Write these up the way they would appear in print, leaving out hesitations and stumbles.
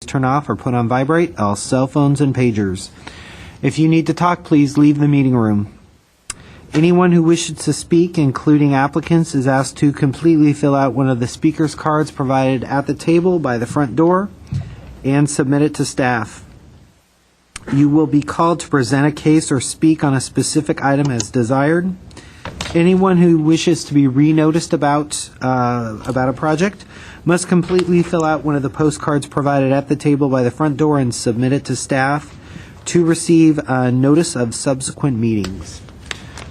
turn off or put on vibrate all cell phones and pagers. If you need to talk, please leave the meeting room. Anyone who wishes to speak, including applicants, is asked to completely fill out one of the speaker's cards provided at the table by the front door and submit it to staff. You will be called to present a case or speak on a specific item as desired. Anyone who wishes to be re-noticed about a project must completely fill out one of the postcards provided at the table by the front door and submit it to staff to receive a notice of subsequent meetings.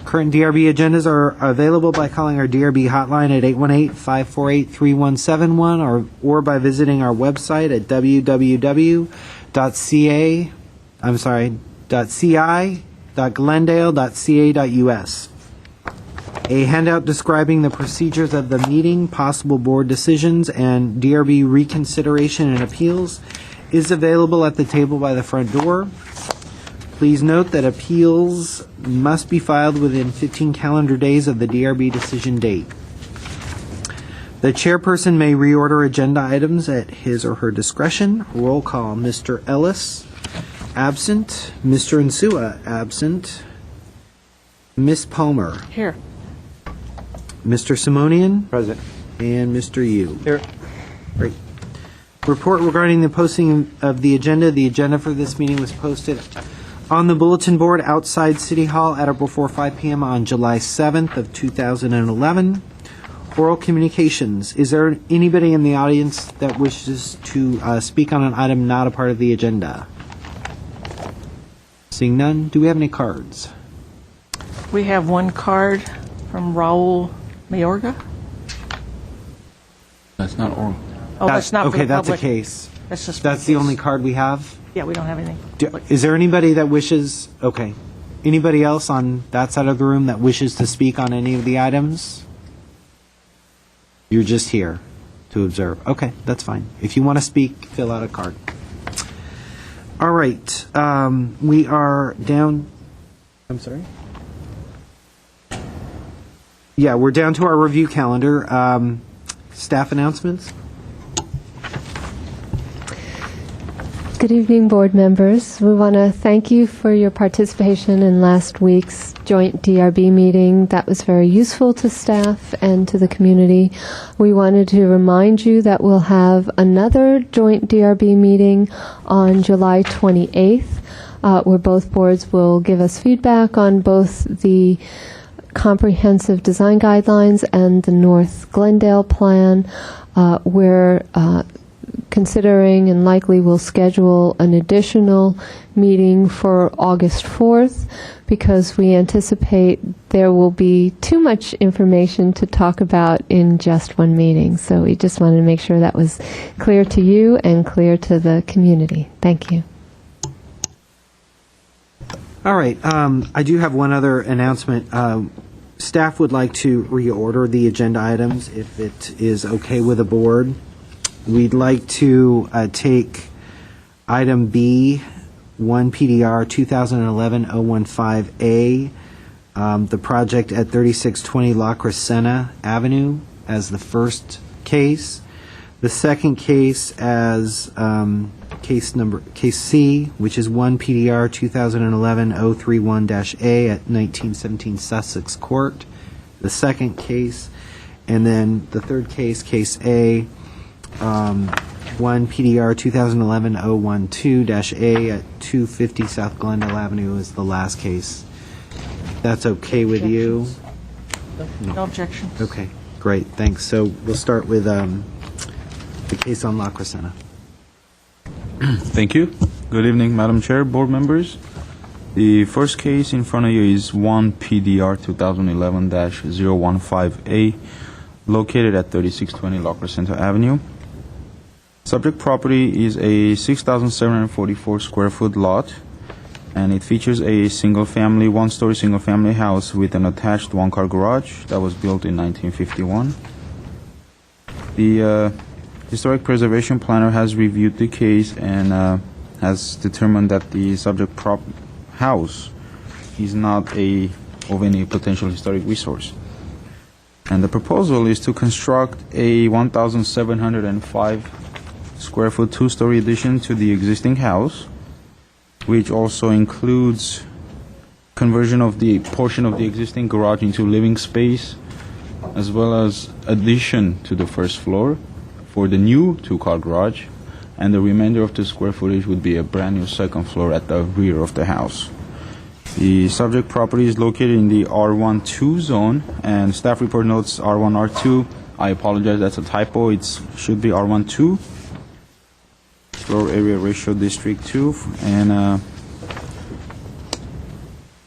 Current DRB agendas are available by calling our DRB hotline at 818-548-3171 or by visiting our website at www.ci.glendale.ca.us. A handout describing the procedures of the meeting, possible board decisions, and DRB reconsideration and appeals is available at the table by the front door. Please note that appeals must be filed within 15 calendar days of the DRB decision date. The chairperson may reorder agenda items at his or her discretion. Roll call: Mr. Ellis, absent. Mr. Insua, absent. Ms. Palmer. Here. Mr. Simonian. Present. And Mr. Yu. Here. Great. Report regarding the posting of the agenda. The agenda for this meeting was posted on the bulletin board outside City Hall at or before 5 p.m. on July 7th of 2011. Oral communications. Is there anybody in the audience that wishes to speak on an item not a part of the agenda? Seeing none, do we have any cards? We have one card from Raul Mayorga. That's not oral. Oh, that's not for okay, the that's a public. case. That's just for That's the the case. only card we have? Yeah, we don't have anything. Is there anybody that wishes, okay, anybody else on that side of the room that wishes to speak on any of the items? You're just here to observe. Okay, that's fine. If you want to speak, fill out a card. All right, we are down, I'm sorry? Yeah, we're down to our review calendar. Staff announcements? Good evening, board members. We want to thank you for your participation in last week's joint DRB meeting. That was very useful to staff and to the community. We wanted to remind you that we'll have another joint DRB meeting on July 28th, where both boards will give us feedback on both the comprehensive design guidelines and the North Glendale plan. We're considering and likely will schedule an additional meeting for August 4th because we anticipate there will be too much information to talk about in just one meeting. So we just wanted to make sure that was clear to you and clear to the community. Thank you. All right. I do have one other announcement. Staff would like to reorder the agenda items if it is okay with the board. We'd like to take item B, 1 PDR 2011-015A, the project at 3620 La Crescenta Avenue as the first case. The second case as case C, which is 1 PDR 2011-031-A at 1917 Sussex Court, the second case. And then the third case, case A, 1 PDR 2011-012-A at 250 South Glendale Avenue is the last case. That's okay with you? No objections. Okay, great, thanks. So we'll start with the case on La Crescenta. Thank you. Good evening, Madam Chair, board members. The first case in front of you is 1 PDR 2011-015A, located at 3620 La Crescenta Avenue. Subject property is a 6,744 square foot lot, and it features a single-family, one-story single-family house with an attached one-car garage that was built in 1951. The Historic Preservation Planner has reviewed the case and has determined that the subject house is not of any potential historic resource. And the proposal is to construct a 1,705 square foot two-story addition to the existing house, which also includes conversion of the portion of the existing garage into living space, as well as addition to the first floor for the new two-car garage, and the remainder of the square footage would be a brand new second floor at the rear of the house. The subject property is located in the R12 zone, and staff report notes R1R2. I apologize, that's a typo. It should be R12. Floor area ratio district 2, and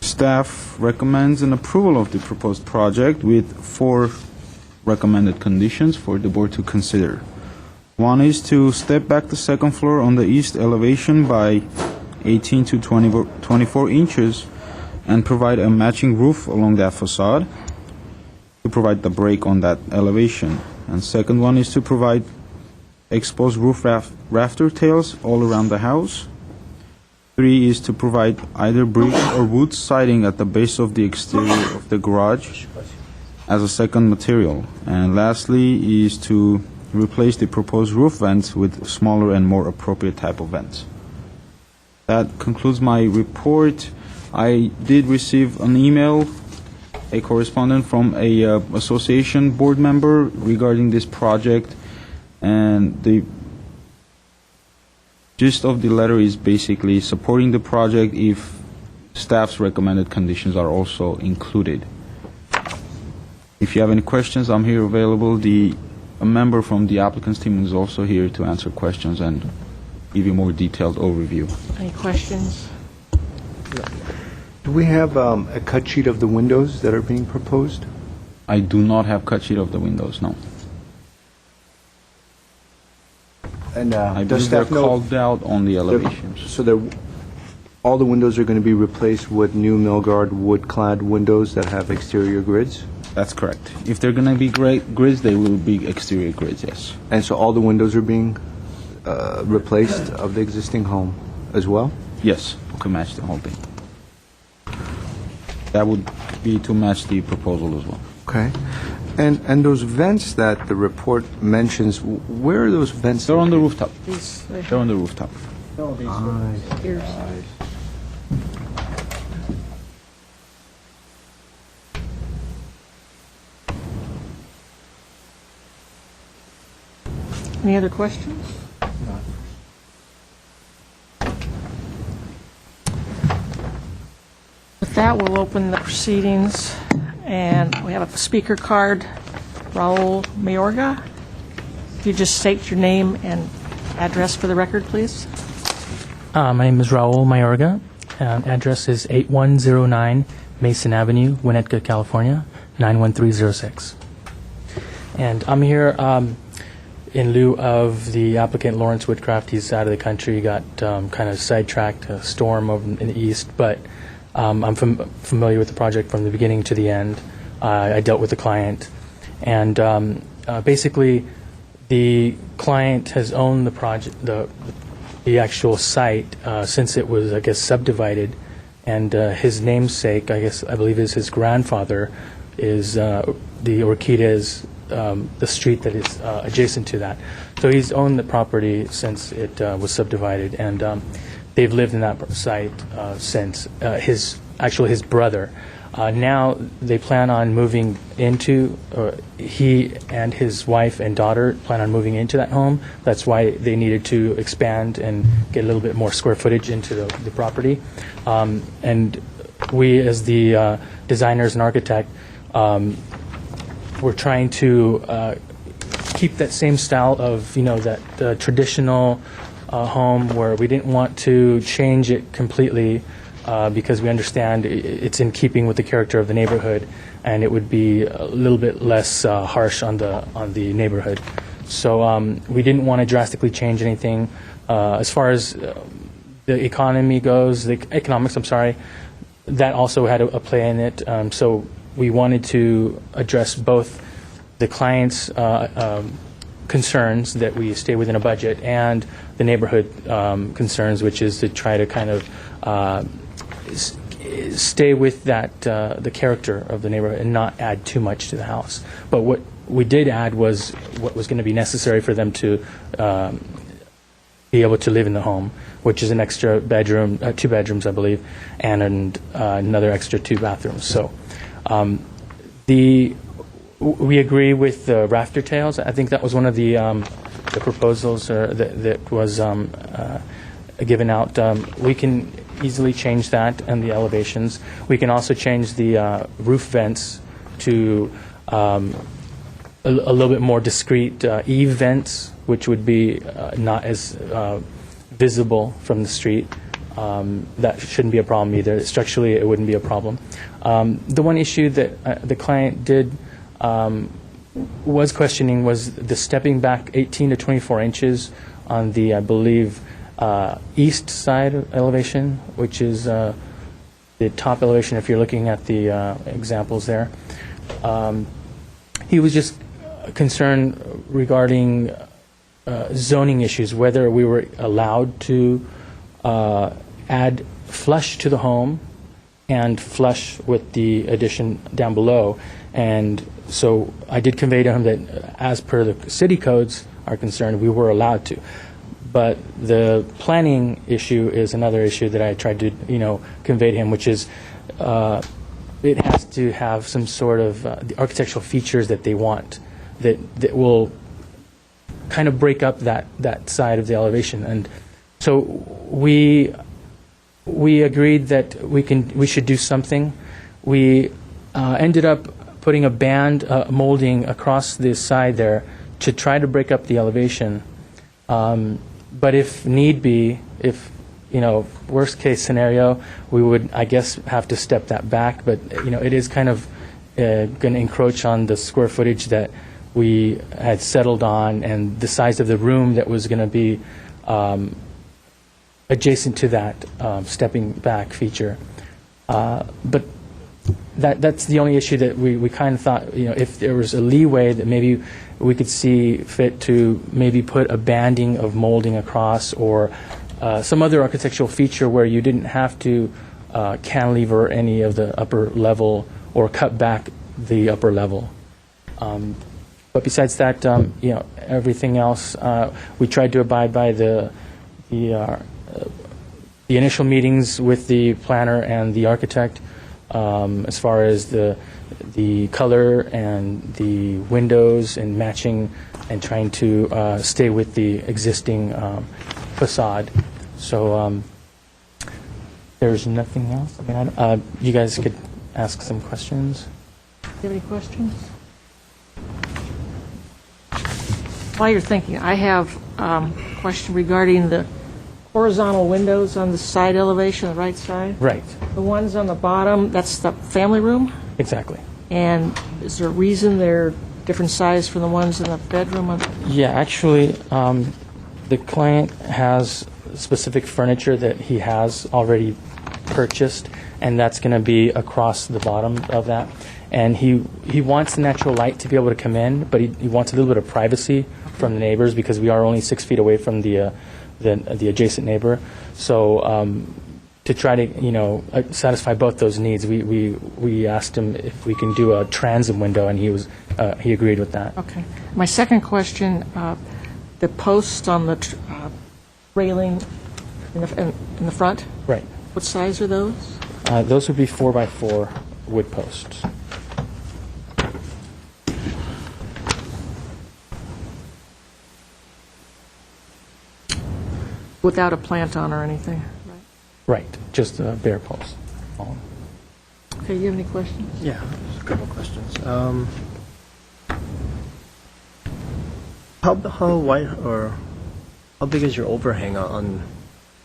staff recommends an approval of the proposed project with 4 recommended conditions for the board to consider. One is to step back the second floor on the east elevation by 18 to 24 inches and provide a matching roof along that facade to provide the break on that elevation. And second one is to provide exposed roof rafter tails all around the house. 3 is to provide either brick or wood siding at the base of the exterior of the garage as a second material. And lastly is to replace the proposed roof vents with smaller and more appropriate type of vents. That concludes my report. I did receive an email, a correspondent from a association board member regarding this project, and the gist of the letter is basically supporting the project if staff's recommended conditions are also included. If you have any questions, I'm here available. A member from the applicant's team is also here to answer questions and give you more detailed overview. Any questions? Do we have a cut sheet of the windows that are being proposed? I do not have cut sheet of the windows, no. And I does believe they're staff know? called out on the elevations. So all the windows are going to be replaced with new Milgard wood-clad windows that have exterior grids? That's correct. If they're going to be grids, they will be exterior grids, yes. And so all the windows are being replaced of the existing home as well? Yes, to match the whole thing. That would be to match the proposal as well. Okay. And those vents that the report mentions, where are those vents? They're on the located? rooftop. They're on the rooftop. Here's- Any other questions? With that, we'll open the proceedings, and we have a speaker card, Raul Mayorga. If you just state your name and address for the record, please. My name is Raul Mayorga. Address is 8109 Mason Avenue, Winnetka, California, 91306. And I'm here in lieu of the applicant Lawrence Woodcraft. He's out of the country. He got kind of sidetracked, a storm over in the east, but I'm familiar with the project from the beginning to the end. I dealt with the client, and basically the client has owned the project, the actual site since it was, I guess, subdivided, and his namesake, I believe is his grandfather, is the Orchidas, the street that is adjacent to that. So he's owned the property since it was subdivided, and they've lived in that site since. His brother. Now they plan on moving into, he and his wife and daughter plan on moving into that home. That's why they needed to expand and get a little bit more square footage into the property. And we, as the designers and architect, we're trying to keep that same style of, that traditional home where we didn't want to change it completely because we understand it's in keeping with the character of the neighborhood, and it would be a little bit less harsh on the neighborhood. So we didn't want to drastically change anything. As far as the economics, that also had a play in it. So we wanted to address both the client's concerns that we stay within a budget and the neighborhood concerns, which is to try to kind of stay with that the character of the neighborhood and not add too much to the house. But what we did add was what was going to be necessary for them to be able to live in the home, which is an extra bedroom, 2 bedrooms, I believe, and another extra 2 bathrooms. So we agree with the rafter tails. I think that was one of the proposals that was given out. We can easily change that and the elevations. We can also change the roof vents to a little bit more discreet eave vents, which would be not as visible from the street. That shouldn't be a problem either. Structurally, it wouldn't be a problem. The one issue that the client did was questioning was the stepping back 18 to 24 inches on the, I believe, east side elevation, which is the top elevation if you're looking at the examples there. He was just concerned regarding zoning issues, whether we were allowed to add flush to the home and flush with the addition down below. And so I did convey to him that as per the city codes are concerned, we were allowed to. But the planning issue is another issue that I tried to, convey to him, which is it has to have some sort of the architectural features that they want that will kind of break up that side of the elevation. And so we agreed that we should do something. We ended up putting a band molding across the side there to try to break up the elevation. But if need be, worst case scenario, we would, I guess, have to step that back. But, it is kind of going to encroach on the square footage that we had settled on and the size of the room that was going to be adjacent to that stepping back feature. But that's the only issue that we kind of thought, if there was a leeway that maybe we could see fit to maybe put a banding of molding across or some other architectural feature where you didn't have to cantilever any of the upper level or cut back the upper level. But besides that, everything else, we tried to abide by the initial meetings with the planner and the architect as far as the color and the windows and matching and trying to stay with the existing facade. So there's nothing else. I mean, you guys could ask some questions. Do you have any questions? While you're thinking, I have a question regarding the horizontal windows on the side elevation, the right side. Right. The ones on the bottom, that's the family room? Exactly. And is there a reason they're different size from the ones in the bedroom? Yeah, actually, the client has specific furniture that he has already purchased, and that's going to be across the bottom of that. And he wants the natural light to be able to come in, but he wants a little bit of privacy from the neighbors because we are only 6 feet away from the adjacent neighbor. So to try to satisfy both those needs, we asked him if we can do a transom window, and he agreed with that. Okay. My second question, the posts on the railing in the front, Right. what size are those? Those would be 4x4 wood posts. Without a plant on or anything? Right. Right, just a bare post. Okay, you have any questions? Yeah, just a couple questions. How wide or how big is your overhang on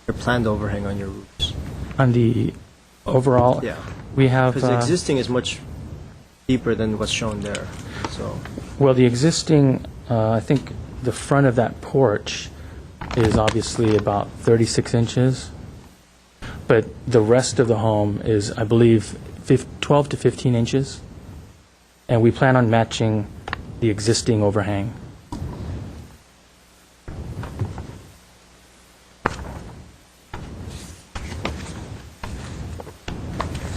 your planned overhang on your roofs? On the overall, Yeah, we have... because the existing is much deeper than what's shown there. So Well, the existing, I think the front of that porch is obviously about 36 inches, but the rest of the home is, I believe, 12 to 15 inches, and we plan on matching the existing overhang.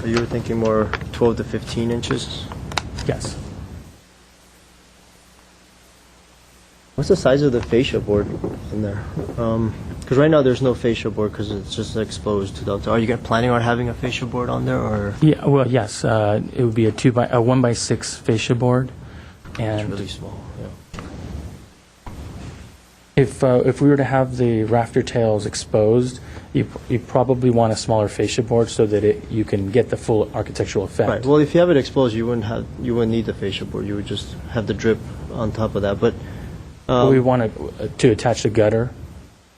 so you were thinking more 12 to 15 inches? Yes. What's the size of the fascia board in there? Because right now there's no fascia board because it's just exposed to the outside. Are you planning on having a fascia board on there, or Yeah, well, yes, it would be a 1x6 fascia board, it's and really small? Yeah. if we were to have the rafter tails exposed, you probably want a smaller fascia board so that you can get the full architectural effect. Right. Well, if you have it exposed, you wouldn't need the fascia board. You would just have the drip on top of that. But We want to attach the gutter,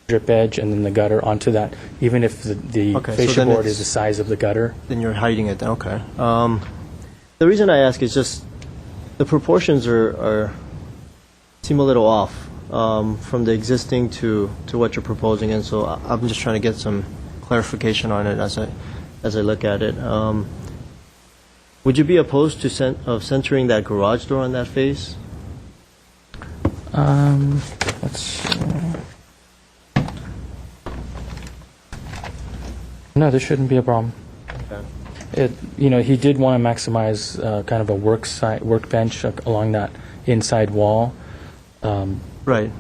drip edge, and then the gutter onto that, even if the Okay, so fascia then board it's- is the size of the gutter. then you're hiding it. Okay. The reason I ask is just the proportions seem a little off from the existing to what you're proposing, and so I'm just trying to get some clarification on it as I look at it. Would you be opposed to centering that garage door on that face? Let's see. No, there shouldn't be a problem. Okay. He did want to maximize kind of a workbench along that inside wall. Right.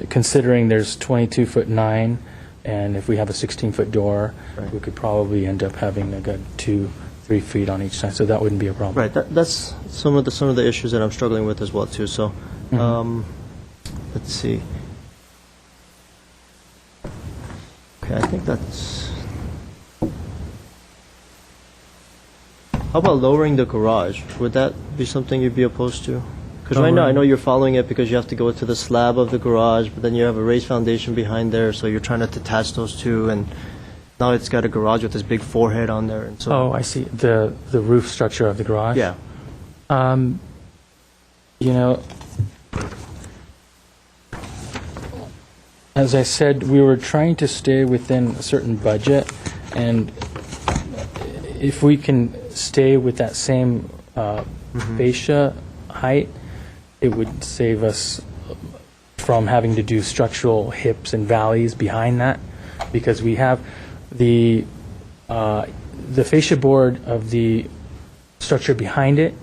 Considering there's 22'9", and if we have a 16-foot door, Right. we could probably end up having a good 2-3 feet on each side, so that wouldn't be a problem. Right. That's some of the issues that I'm struggling with as well too. So, let's see. Okay, I think that's. How about lowering the garage? Would that be something you'd be opposed to? Because right now I know you're following it because you have to go to the slab of the garage, but then you have a raised foundation behind there, so you're trying to detach those two, and now it's got a garage with this big forehead on there, and so. Oh, I see. The roof structure of the garage? Yeah. As I said, we were trying to stay within a certain budget, and if we can stay with that same fascia height, it would save us from having to do structural hips and valleys behind that, because we have the fascia board of the structure behind it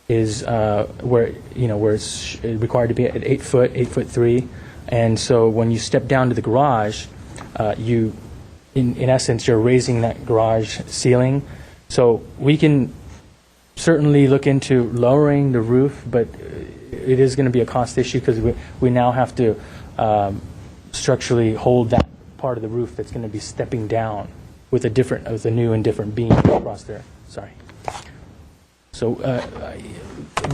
is where it's required to be at 8 foot, 8'3", and so when you step down to the garage, in essence, you're raising that garage ceiling. So we can certainly look into lowering the roof, but it is going to be a cost issue because we now have to structurally hold that part of the roof that's going to be stepping down with a new and different beam across there. Sorry. So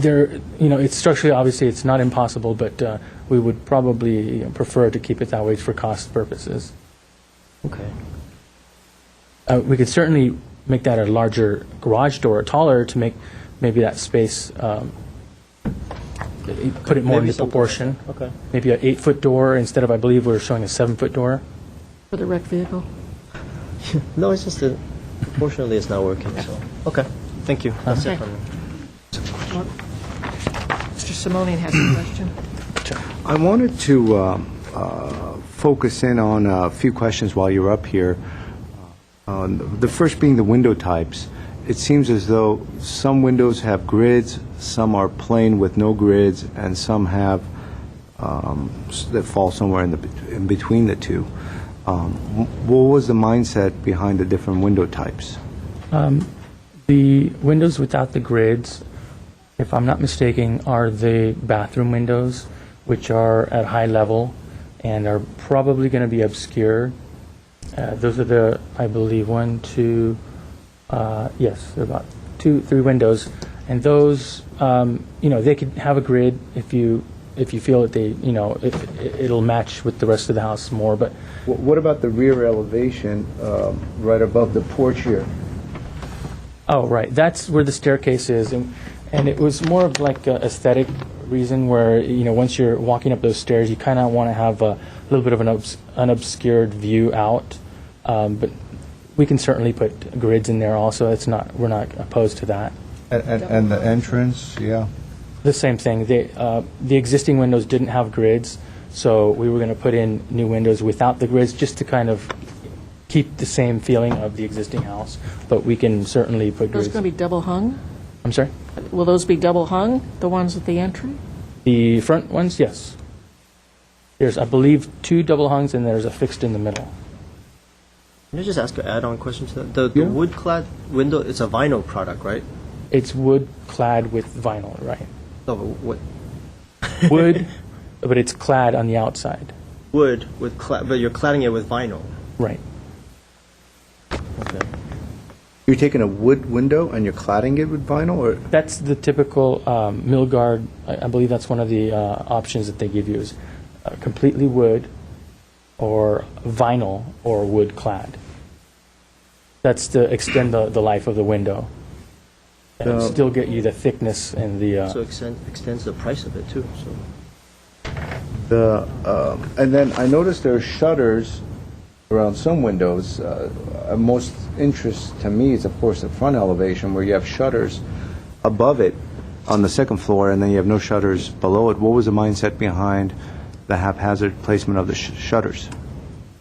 it's structurally, obviously, it's not impossible, but we would probably prefer to keep it that way for cost purposes. Okay. We could certainly make that a larger garage door, taller, to make maybe that space, put it more Maybe into something proportion. like that. Okay. Maybe an 8-foot door instead of, I believe, we're showing a 7-foot door. For the wrecked vehicle? No, it's just that fortunately it's not working. So okay, thank you. That's it Okay. from me. Mr. Simonian has a question. I wanted to focus in on a few questions while you're up here. The first being the window types. It seems as though some windows have grids, some are plain with no grids, and some have that fall somewhere in between the two. What was the mindset behind the different window types? The windows without the grids, if I'm not mistaken, are the bathroom windows, which are at high level and are probably going to be obscured. Those are the, I believe, yes, there are about 2-3 windows, and those, they could have a grid if you feel that it'll match with the rest of the house more. But What about the rear elevation right above the porch here? oh, right, that's where the staircase is, and it was more of like an aesthetic reason where once you're walking up those stairs, you kind of want to have a little bit of an unobscured view out. But we can certainly put grids in there also. We're not opposed to that. And the entrance, yeah. The same thing. The existing windows didn't have grids, so we were going to put in new windows without the grids just to kind of keep the same feeling of the existing house. But we can certainly put Those grids. going to be double hung? I'm sorry? Will those be double hung, the ones at the entry? The front ones, yes. There's, I believe, 2 double hungs, and there's a fixed in the middle. Can I just ask an add-on question to that? The Yeah. wood-clad window, it's a vinyl product, right? It's wood clad with vinyl, right? No, but what, Wood, but it's clad on the outside. wood with but you're cladding it with vinyl. Right. Okay. You're taking a wood window and you're cladding it with vinyl, or? That's the typical mill guard. I believe that's one of the options that they give you is completely wood or vinyl or wood clad. That's to extend the life of the window and still get you the thickness and the... So extends the price of it too, so. And then I noticed there are shutters around some windows. Most interest to me is, of course, the front elevation where you have shutters above it on the second floor, and then you have no shutters below it. What was the mindset behind the haphazard placement of the shutters?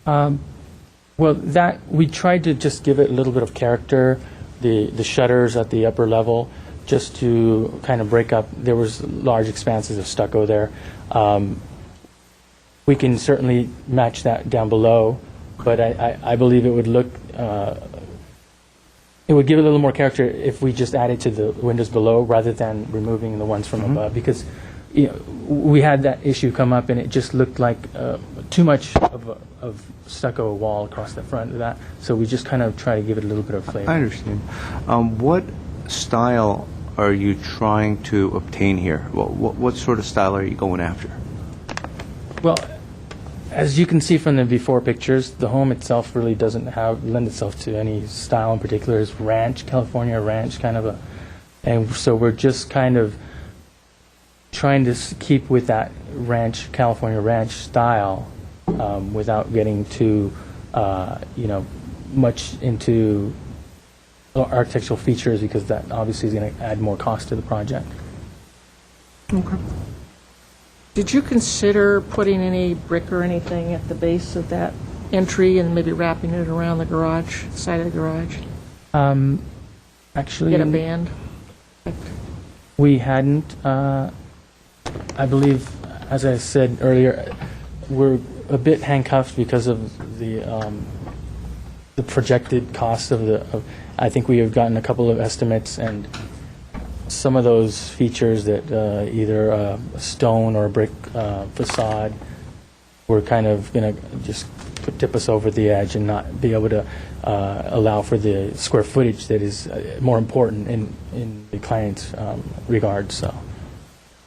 Well, that we tried to just give it a little bit of character. The shutters at the upper level, just to kind of break up. There was large expanses of stucco there. We can certainly match that down below, but I believe it would look. It would give it a little more character if we just added to the windows below rather than removing the ones from above, because we had that issue come up and it just looked like too much of stucco wall across the front of that. So we just kind of try to give it a little bit of flavor. I understand. What style are you trying to obtain here? What sort of style are you going after? Well, as you can see from the before pictures, the home itself really doesn't lend itself to any style in particular. It's ranch, California ranch kind of and so we're just kind of trying to keep with that ranch, California ranch style, without getting too, much into architectural features, because that obviously is going to add more cost to the project. Okay. Did you consider putting any brick or anything at the base of that entry and maybe wrapping it around the garage, side of the garage? Actually, Get a band? we hadn't. I believe, as I said earlier, we're a bit handcuffed because of the projected cost of the. I think we have gotten a couple of estimates, and some of those features that either a stone or a brick facade, we're kind of going to just tip us over the edge and not be able to allow for the square footage that is more important in the client's regard. So,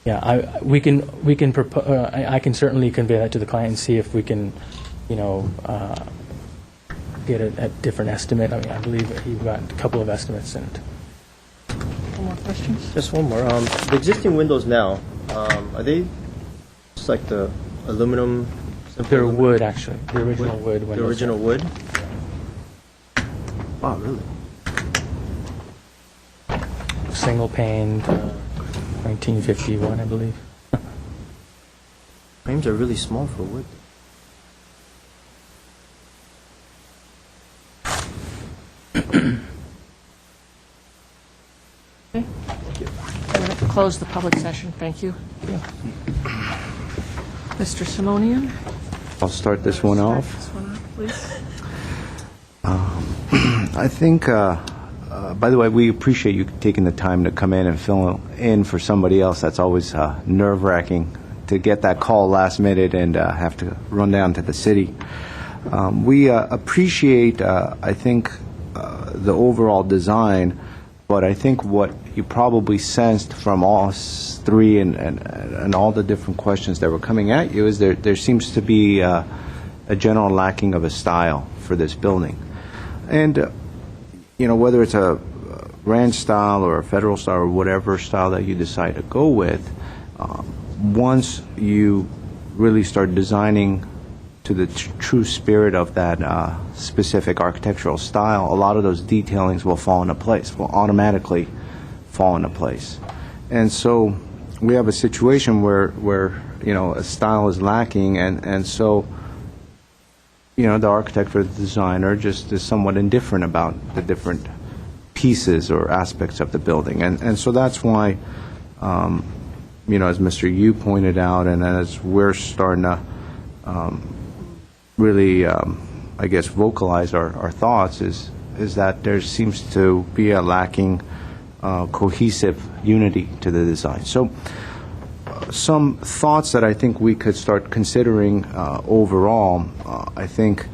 yeah, I can certainly convey that to the client and see if we can, get a different estimate. I mean, I believe he got a couple of estimates in it. One more questions? Just one more. The existing windows now, are they just like the aluminum? simple They're aluminum? wood, actually. The original wood windows. The original wood? Oh, really? Single paned, 1951, I believe. Frames are really small for wood. Okay. I'm going to close the public session. Thank you. Mr. Simonian? I'll start this one Start off. this one off, please. I think, by the way, we appreciate you taking the time to come in and fill in for somebody else. That's always nerve-wracking to get that call last minute and have to run down to the city. We appreciate, I think, the overall design, but I think what you probably sensed from us three and all the different questions that were coming at you is there seems to be a general lacking of a style for this building. And, whether it's a ranch style or a federal style or whatever style that you decide to go with, once you really start designing to the true spirit of that specific architectural style, a lot of those detailings will fall into place, will automatically fall into place. And so we have a situation where a style is lacking, and so the architect or the designer just is somewhat indifferent about the different pieces or aspects of the building. And so that's why, as Mr. Yu pointed out, and as we're starting to really, I guess, vocalize our thoughts is that there seems to be a lacking cohesive unity to the design. So some thoughts that I think we could start considering overall, I think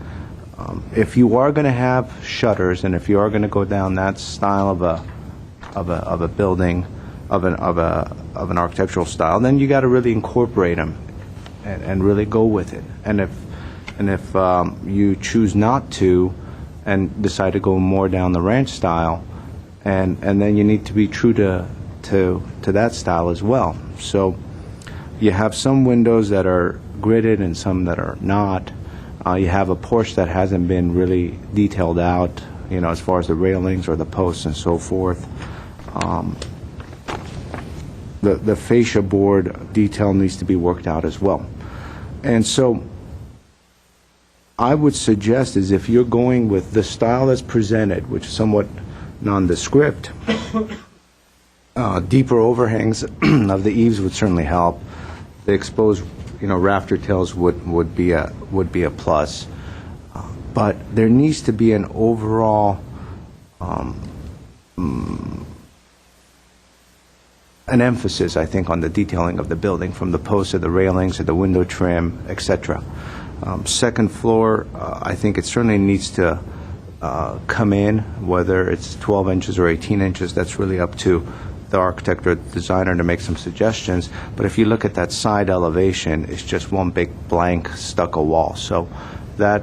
if you are going to have shutters and if you are going to go down that style of a building, of an architectural style, then you got to really incorporate them and really go with it. And if you choose not to and decide to go more down the ranch style, and then you need to be true to that style as well. So you have some windows that are gridded and some that are not. You have a porch that hasn't been really detailed out, as far as the railings or the posts and so forth. The fascia board detail needs to be worked out as well. And so I would suggest is if you're going with the style that's presented, which is somewhat nondescript, deeper overhangs of the eaves would certainly help. The exposed, rafter tails would be a plus. But there needs to be an overall an emphasis, I think, on the detailing of the building, from the posts to the railings to the window trim, etc. Second floor, I think it certainly needs to come in, whether it's 12 inches or 18 inches. That's really up to the architect or the designer to make some suggestions. But if you look at that side elevation, it's just one big blank stucco wall. So that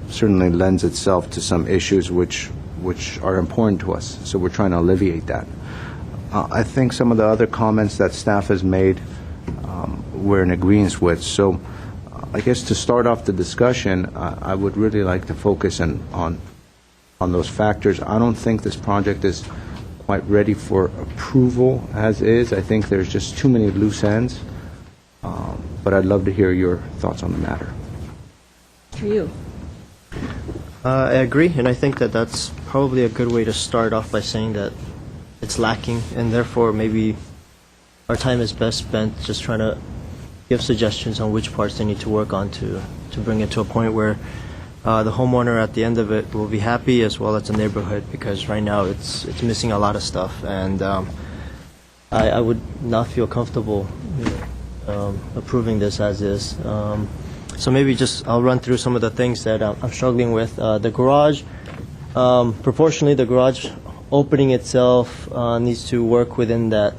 certainly lends itself to some issues which are important to us. So we're trying to alleviate that. I think some of the other comments that staff has made we're in agreement with. So I guess to start off the discussion, I would really like to focus on those factors. I don't think this project is quite ready for approval as is. I think there's just too many loose ends. But I'd love to hear your thoughts on the matter. For you. I agree, and I think that that's probably a good way to start off by saying that it's lacking, and therefore maybe our time is best spent just trying to give suggestions on which parts they need to work on to bring it to a point where the homeowner at the end of it will be happy, as well as the neighborhood, because right now it's missing a lot of stuff, and I would not feel comfortable approving this as is. So maybe I'll run through some of the things that I'm struggling with. The garage, proportionally, the garage opening itself needs to work within that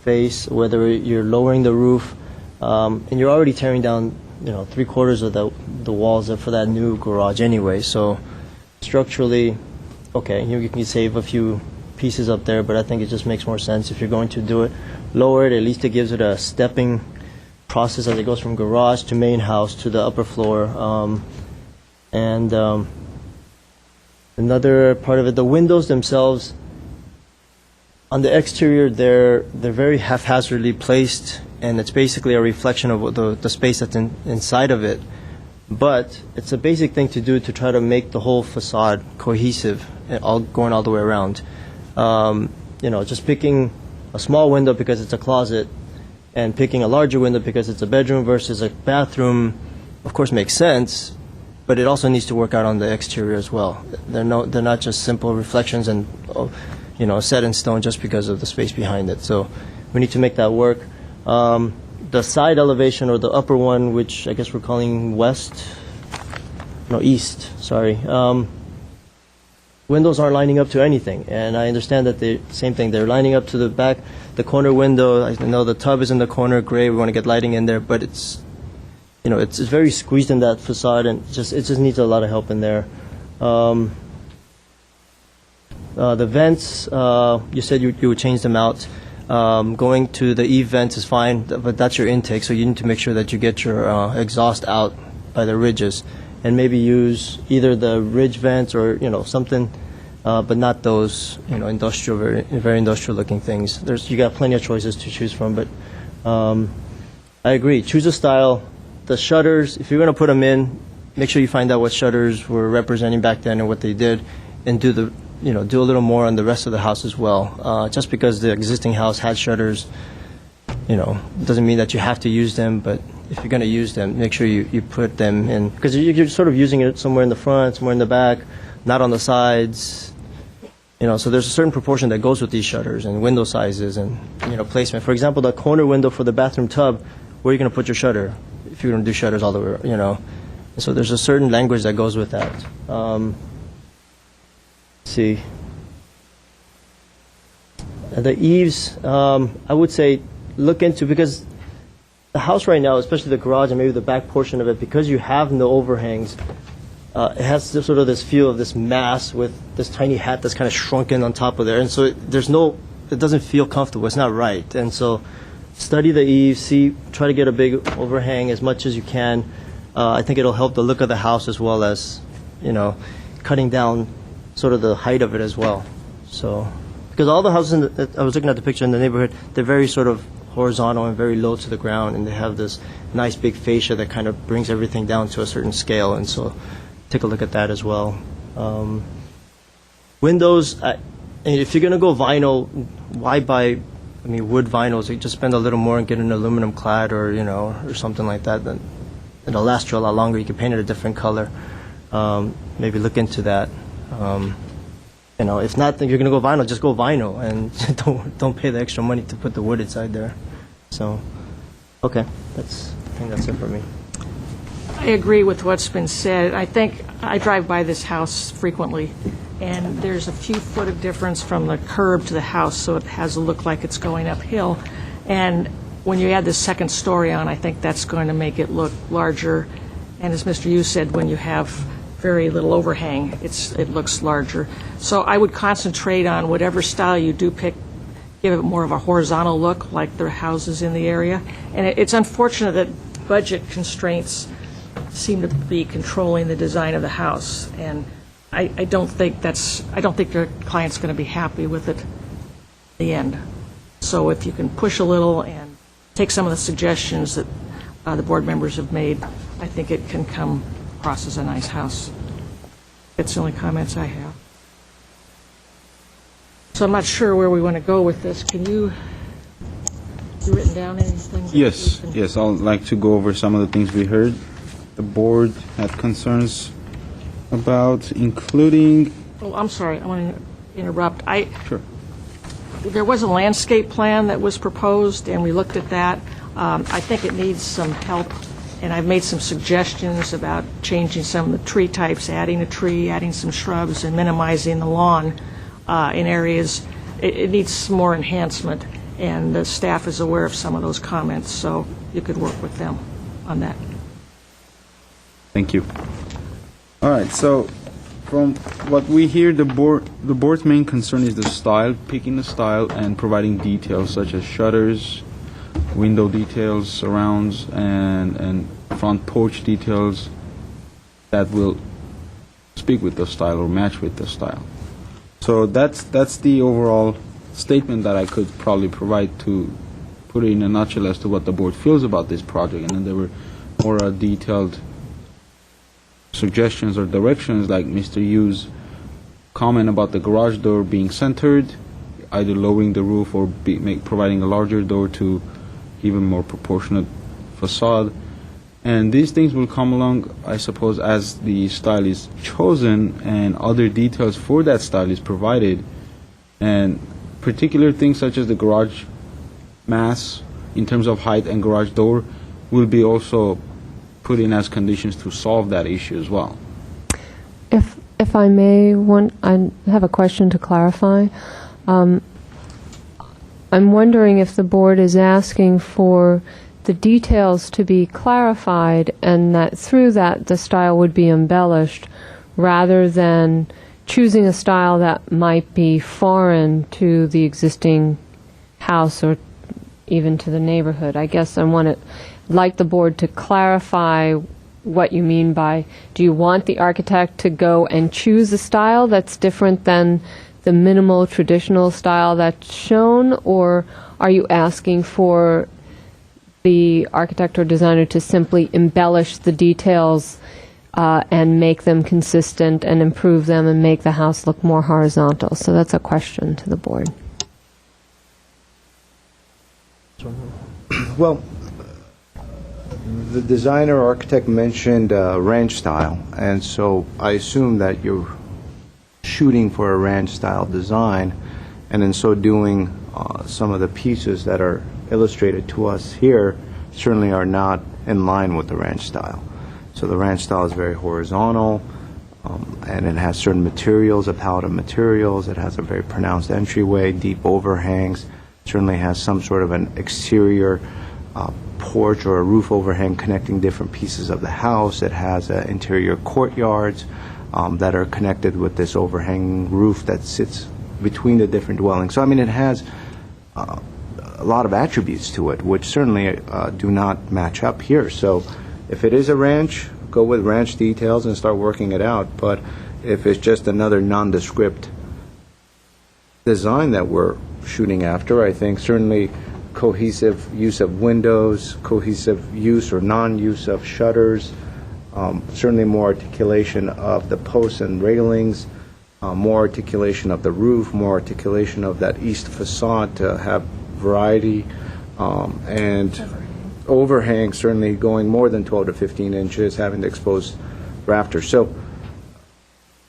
face, whether you're lowering the roof, and you're already tearing down, 3/4 of the walls for that new garage anyway. So structurally, okay, you can save a few pieces up there, but I think it just makes more sense if you're going to do it. Lower it, at least it gives it a stepping process as it goes from garage to main house to the upper floor. Another part of it, the windows themselves, on the exterior, they're very haphazardly placed, and it's basically a reflection of what the space that's inside of it. But it's a basic thing to do to try to make the whole facade cohesive, going all the way around. Just picking a small window because it's a closet and picking a larger window because it's a bedroom versus a bathroom, of course, makes sense, but it also needs to work out on the exterior as well. They're not just simple reflections and set in stone just because of the space behind it. So we need to make that work. The side elevation, or the upper one, which I guess we're calling east, sorry. Windows aren't lining up to anything, and I understand that same thing. They're lining up to the back, the corner window. I know the tub is in the corner, great. We want to get lighting in there, but it's very squeezed in that facade, and it just needs a lot of help in there. The vents, you said you would change them out. Going to the eve vents is fine, but that's your intake, so you need to make sure that you get your exhaust out by the ridges, and maybe use either the ridge vents or something, but not those industrial, very industrial looking things. You got plenty of choices to choose from, but I agree. Choose a style. The shutters, if you're going to put them in, make sure you find out what shutters were representing back then and what they did, and do a little more on the rest of the house as well. Just because the existing house had shutters, doesn't mean that you have to use them, but if you're going to use them, make sure you put them in, because you're sort of using it somewhere in the front, somewhere in the back, not on the sides. So there's a certain proportion that goes with these shutters and window sizes and, placement. For example, the corner window for the bathroom tub, where are you going to put your shutter if you're going to do shutters all the way, So there's a certain language that goes with that. Let's see. The eaves, I would say look into, because the house right now, especially the garage and maybe the back portion of it, because you have no overhangs, it has this, sort of this feel of this mass with this tiny hat that's kind of shrunken on top of there. And so it doesn't feel comfortable. It's not right. And so study the eaves, try to get a big overhang as much as you can. I think it'll help the look of the house as well as, cutting down sort of the height of it as well. So, because all the houses, I was looking at the picture in the neighborhood, they're very sort of horizontal and very low to the ground, and they have this nice big fascia that kind of brings everything down to a certain scale. And so take a look at that as well. Windows, if you're going to go vinyl, why buy, wood vinyls? You just spend a little more and get an aluminum clad or, or something like that. Then it'll last you a lot longer. You can paint it a different color. Maybe look into that. If not, then you're going to go vinyl, just go vinyl and don't pay the extra money to put the wood inside there. So, okay, I think that's it for me. I agree with what's been said. I think I drive by this house frequently, and there's a few foot of difference from the curb to the house, so it has a look like it's going uphill. And when you add the second story on, I think that's going to make it look larger. And as Mr. Yu said, when you have very little overhang, it looks larger. So I would concentrate on whatever style you do pick, give it more of a horizontal look like the houses in the area. And it's unfortunate that budget constraints seem to be controlling the design of the house, and I don't think your client's going to be happy with it in the end. So if you can push a little and take some of the suggestions that the board members have made, I think it can come across as a nice house. That's the only comments I have. So I'm not sure where we want to go with this. Have you written down anything? Yes, I'd like to go over some of the things we heard. The board had concerns about, including... Oh, I'm sorry. I want to interrupt. Sure. There was a landscape plan that was proposed, and we looked at that. I think it needs some help, and I've made some suggestions about changing some of the tree types, adding a tree, adding some shrubs, and minimizing the lawn in areas. It needs some more enhancement, and the staff is aware of some of those comments, so you could work with them on that. Thank you. All right, so from what we hear, the board's main concern is the style, picking the style and providing details such as shutters, window details, surrounds, and front porch details that will speak with the style or match with the style. So that's the overall statement that I could probably provide to put it in a nutshell as to what the board feels about this project. And then there were more detailed suggestions or directions, like Mr. Yu's comment about the garage door being centered, either lowering the roof or providing a larger door to even more proportionate facade. And these things will come along, I suppose, as the style is chosen and other details for that style is provided. And particular things such as the garage mass in terms of height and garage door will be also put in as conditions to solve that issue as well. If I may, I have a question to clarify. I'm wondering if the board is asking for the details to be clarified and that through that the style would be embellished rather than choosing a style that might be foreign to the existing house or even to the neighborhood. I guess I'd like the board to clarify what you mean by, do you want the architect to go and choose a style that's different than the minimal traditional style that's shown, or are you asking for the architect or designer to simply embellish the details and make them consistent and improve them and make the house look more horizontal? So that's a question to the board. Well, The designer architect mentioned ranch style, and so I assume that you're shooting for a ranch style design, and in so doing, some of the pieces that are illustrated to us here certainly are not in line with the ranch style. So the ranch style is very horizontal, and it has certain materials, a palette of materials. It has a very pronounced entryway, deep overhangs, certainly has some sort of an exterior porch or a roof overhang connecting different pieces of the house. It has interior courtyards that are connected with this overhanging roof that sits between the different dwellings. So, I mean, it has a lot of attributes to it, which certainly do not match up here. So if it is a ranch, go with ranch details and start working it out. But if it's just another nondescript design that we're shooting after, I think certainly cohesive use of windows, cohesive use or non-use of shutters, certainly more articulation of the posts and railings, more articulation of the roof, more articulation of that east facade to have variety, and overhang certainly going more than 12 to 15 inches, having the exposed rafters. So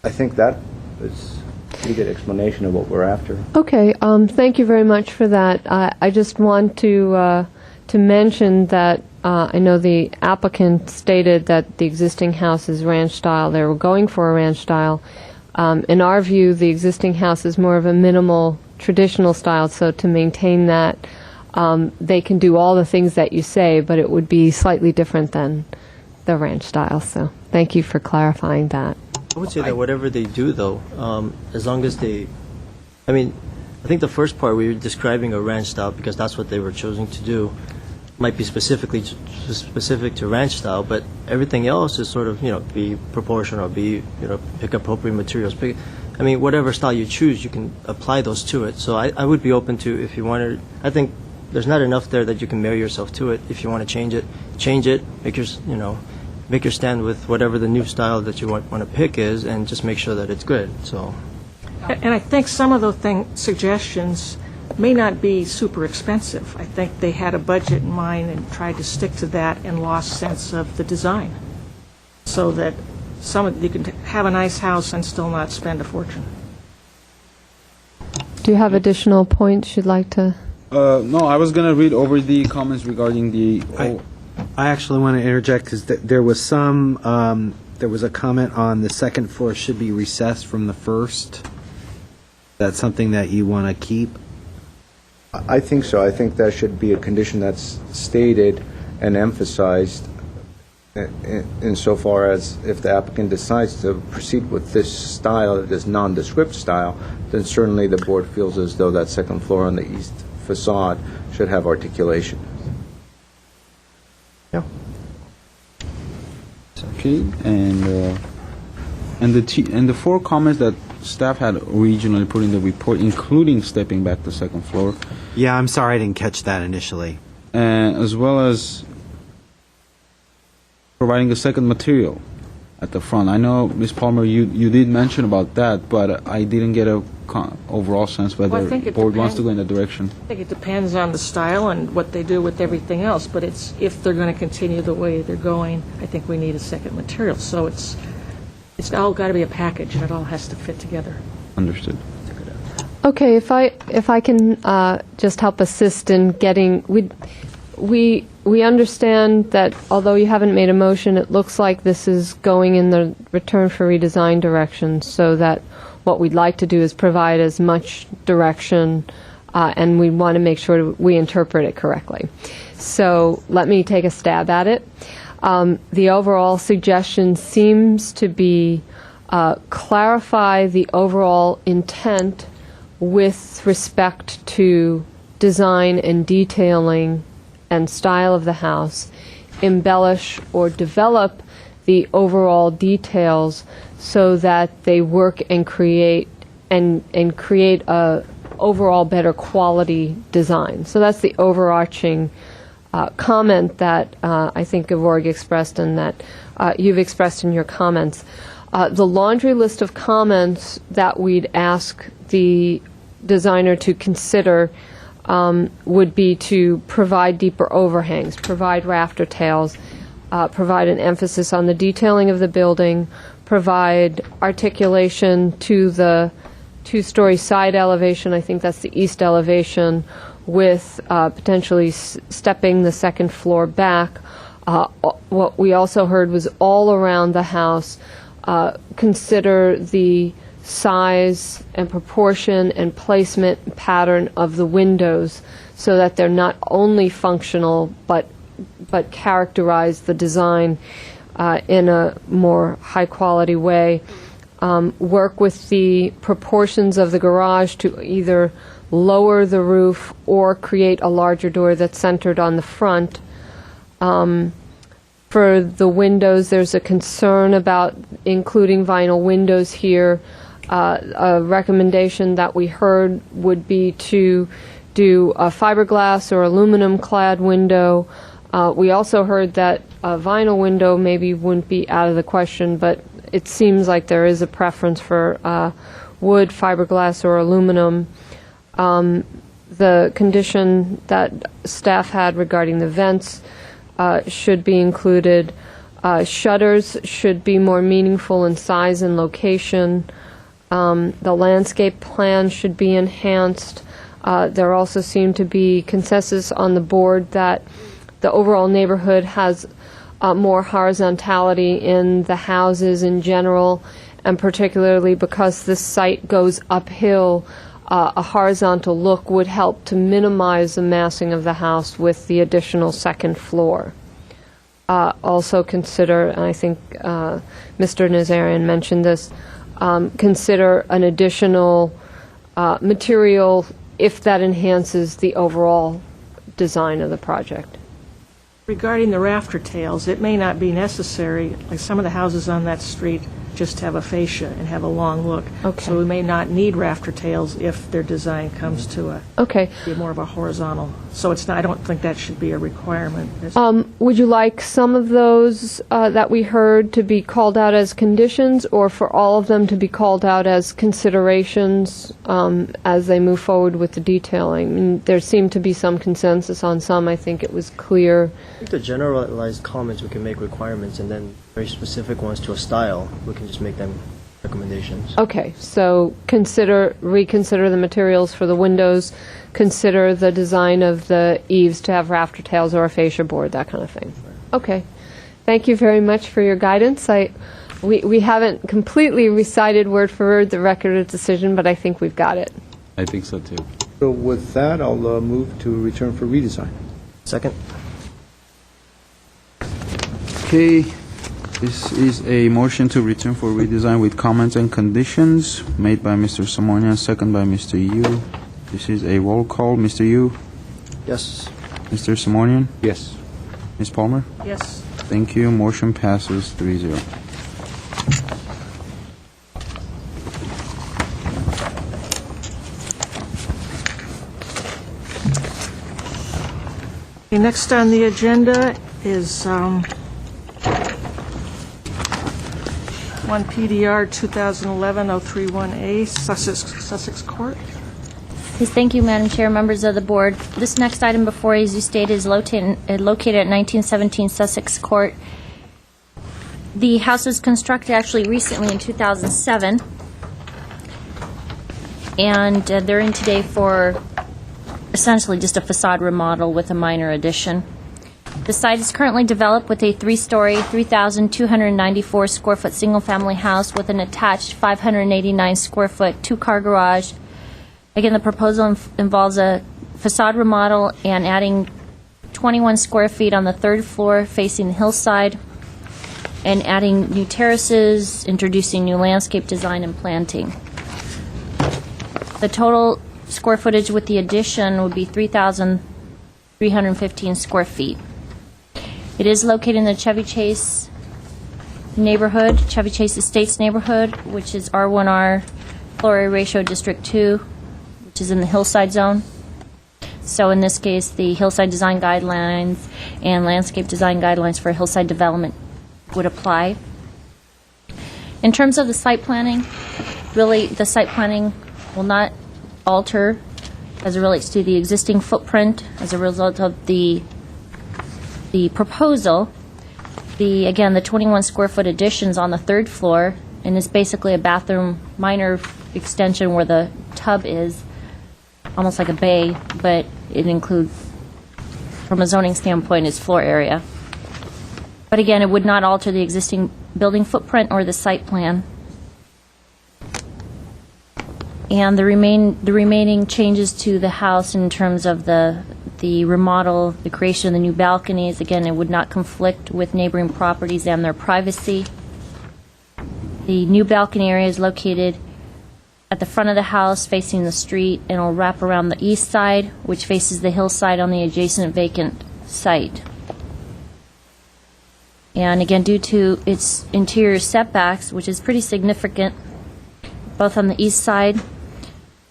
I think that is a pretty good explanation of what we're after. Okay, thank you very much for that. I just want to mention that I know the applicant stated that the existing house is ranch style. They were going for a ranch style. In our view, the existing house is more of a minimal traditional style, so to maintain that, they can do all the things that you say, but it would be slightly different than the ranch style. So thank you for clarifying that. I would say that whatever they do, though, as long as they, I mean, I think the first part we were describing a ranch style because that's what they were choosing to do, might be specific to ranch style, but everything else is sort of, be proportional, pick appropriate materials. I mean, whatever style you choose, you can apply those to it. So I would be open to, if you wanted, I think there's not enough there that you can marry yourself to it. If you want to change it, make your stand with whatever the new style that you want to pick is, and just make sure that it's good. So, And I think some of those suggestions may not be super expensive. I think they had a budget in mind and tried to stick to that and lost sense of the design, so that you can have a nice house and still not spend a fortune. Do you have additional points you'd like to? No, I was going to read over the comments regarding the... I actually want to interject because there was there was a comment on the second floor should be recessed from the first. That's something that you want to keep? I think so. I think that should be a condition that's stated and emphasized insofar as if the applicant decides to proceed with this style, this nondescript style, then certainly the board feels as though that second floor on the east facade should have articulation. yeah. Okay, and the four comments that staff had originally put in the report, including stepping back the second floor, Yeah, I'm sorry I didn't catch that initially. as well as providing a second material at the front. I know, Ms. Palmer, you did mention about that, but I didn't get a overall sense whether Well, I think the it board wants to go in depends. that direction. I think it depends on the style and what they do with everything else, but if they're going to continue the way they're going, I think we need a second material. So it's all got to be a package, and it all has to fit together. Understood. Okay, if I can just help assist in getting, we understand that although you haven't made a motion, it looks like this is going in the return for redesign direction, so that what we'd like to do is provide as much direction, and we want to make sure we interpret it correctly. So let me take a stab at it. The overall suggestion seems to be clarify the overall intent with respect to design and detailing and style of the house, embellish or develop the overall details so that they work and create a overall better quality design. So that's the overarching comment that I think Georg expressed and that you've expressed in your comments. The laundry list of comments that we'd ask the designer to consider would be to provide deeper overhangs, provide rafter tails, provide an emphasis on the detailing of the building, provide articulation to the two-story side elevation, I think that's the east elevation, with potentially stepping the second floor back. What we also heard was all around the house, consider the size and proportion and placement pattern of the windows so that they're not only functional but characterize the design in a more high-quality way. Work with the proportions of the garage to either lower the roof or create a larger door that's centered on the front. For the windows, there's a concern about including vinyl windows here. A recommendation that we heard would be to do a fiberglass or aluminum-clad window. We also heard that a vinyl window maybe wouldn't be out of the question, but it seems like there is a preference for wood, fiberglass, or aluminum. The condition that staff had regarding the vents should be included. Shutters should be more meaningful in size and location. The landscape plan should be enhanced. There also seemed to be consensus on the board that the overall neighborhood has more horizontality in the houses in general, and particularly because this site goes uphill, a horizontal look would help to minimize the massing of the house with the additional second floor. Also consider, and I think Mr. Nazarian mentioned this, consider an additional material if that enhances the overall design of the project. Regarding the rafter tails, it may not be necessary, like some of the houses on that street just have a fascia and have a long look. Okay. So we may not need rafter tails if their design comes to be more of a horizontal. So it's not, I don't think that should be a requirement. Would you like some of those that we heard to be called out as conditions, or for all of them to be called out as considerations as they move forward with the detailing? I mean, there seemed to be some consensus on some. I think it was clear. I think the generalized comments we can make requirements, and then very specific ones to a style, we can just make them recommendations. Okay, so reconsider the materials for the windows, consider the design of the eaves to have rafter tails or a fascia board, that kind of thing. Okay, thank you very much for your guidance. We haven't completely recited word for word the record of decision, but I think we've got it. I think so too. So with that, I'll move to return for redesign. Second. Okay, this is a motion to return for redesign with comments and conditions made by Mr. Simonian, second by Mr. Yu. This is a roll call. Mr. Yu? Yes. Mr. Simonian? Yes. Ms. Palmer? Yes. Thank you. Motion passes 3-0. Okay, next on the agenda is 1 PDR 2011-031A, Sussex Court. Yes, thank you, Madam Chair, members of the board. This next item before you, as you stated, is located at 1917 Sussex Court. The house was constructed actually recently in 2007, and they're in today for essentially just a facade remodel with a minor addition. The site is currently developed with a 3-story, 3,294-square-foot single-family house with an attached 589-square-foot two-car garage. Again, the proposal involves a facade remodel and adding 21 square feet on the third floor facing the hillside, and adding new terraces, introducing new landscape design and planting. The total square footage with the addition would be 3,315 square feet. It is located in the Chevy Chase neighborhood, Chevy Chase Estates neighborhood, which is R1R, Floor Ratio District 2, which is in the hillside zone. So in this case, the hillside design guidelines and landscape design guidelines for hillside development would apply. In terms of the site planning, really the site planning will not alter as it relates to the existing footprint as a result of the proposal. again, the 21 square foot addition's on the third floor, and it's basically a bathroom minor extension where the tub is, almost like a bay, but it includes, from a zoning standpoint, its floor area. But again, it would not alter the existing building footprint or the site plan. And the remaining changes to the house in terms of the remodel, the creation of the new balconies, again, it would not conflict with neighboring properties and their privacy. The new balcony area is located at the front of the house facing the street, and will wrap around the east side, which faces the hillside on the adjacent vacant site. And again, due to its interior setbacks, which is pretty significant, both on the east side,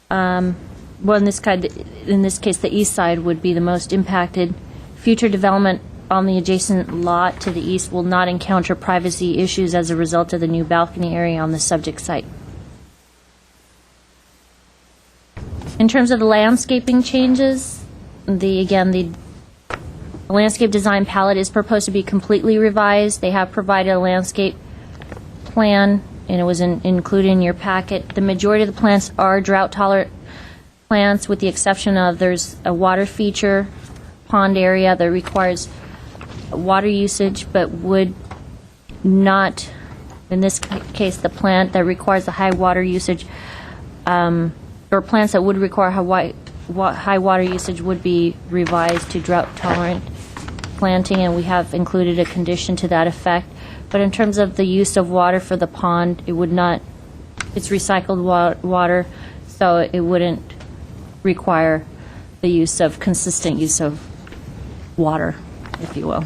well, in this case, the east side would be the most impacted. Future development on the adjacent lot to the east will not encounter privacy issues as a result of the new balcony area on the subject site. In terms of the landscaping changes, the landscape design palette is proposed to be completely revised. They have provided a landscape plan, and it was included in your packet. The majority of the plants are drought-tolerant plants, with the exception of there's a water feature pond area that requires water usage, but would not, in this case, the plant that requires a high water usage, or plants that would require high water usage would be revised to drought-tolerant planting, and we have included a condition to that effect. But in terms of the use of water for the pond, it would not, it's recycled water, so it wouldn't require the use of, consistent use of water, if you will.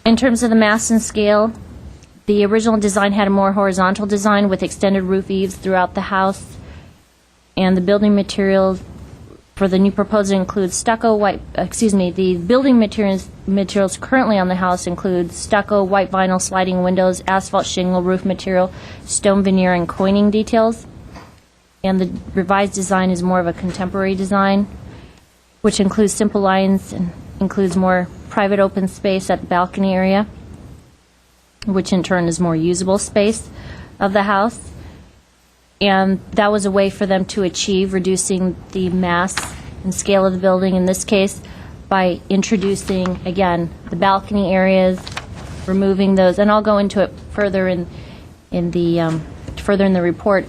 In terms of the mass and scale, the original design had a more horizontal design with extended roof eaves throughout the house, and the building materials for the new proposal includes the building materials currently on the house include stucco, white vinyl sliding windows, asphalt shingle roof material, stone veneer, and coining details. And the revised design is more of a contemporary design, which includes simple lines and includes more private open space at the balcony area, which in turn is more usable space of the house. And that was a way for them to achieve reducing the mass and scale of the building, in this case, by introducing, again, the balcony areas, removing those, and I'll go into it further in the report,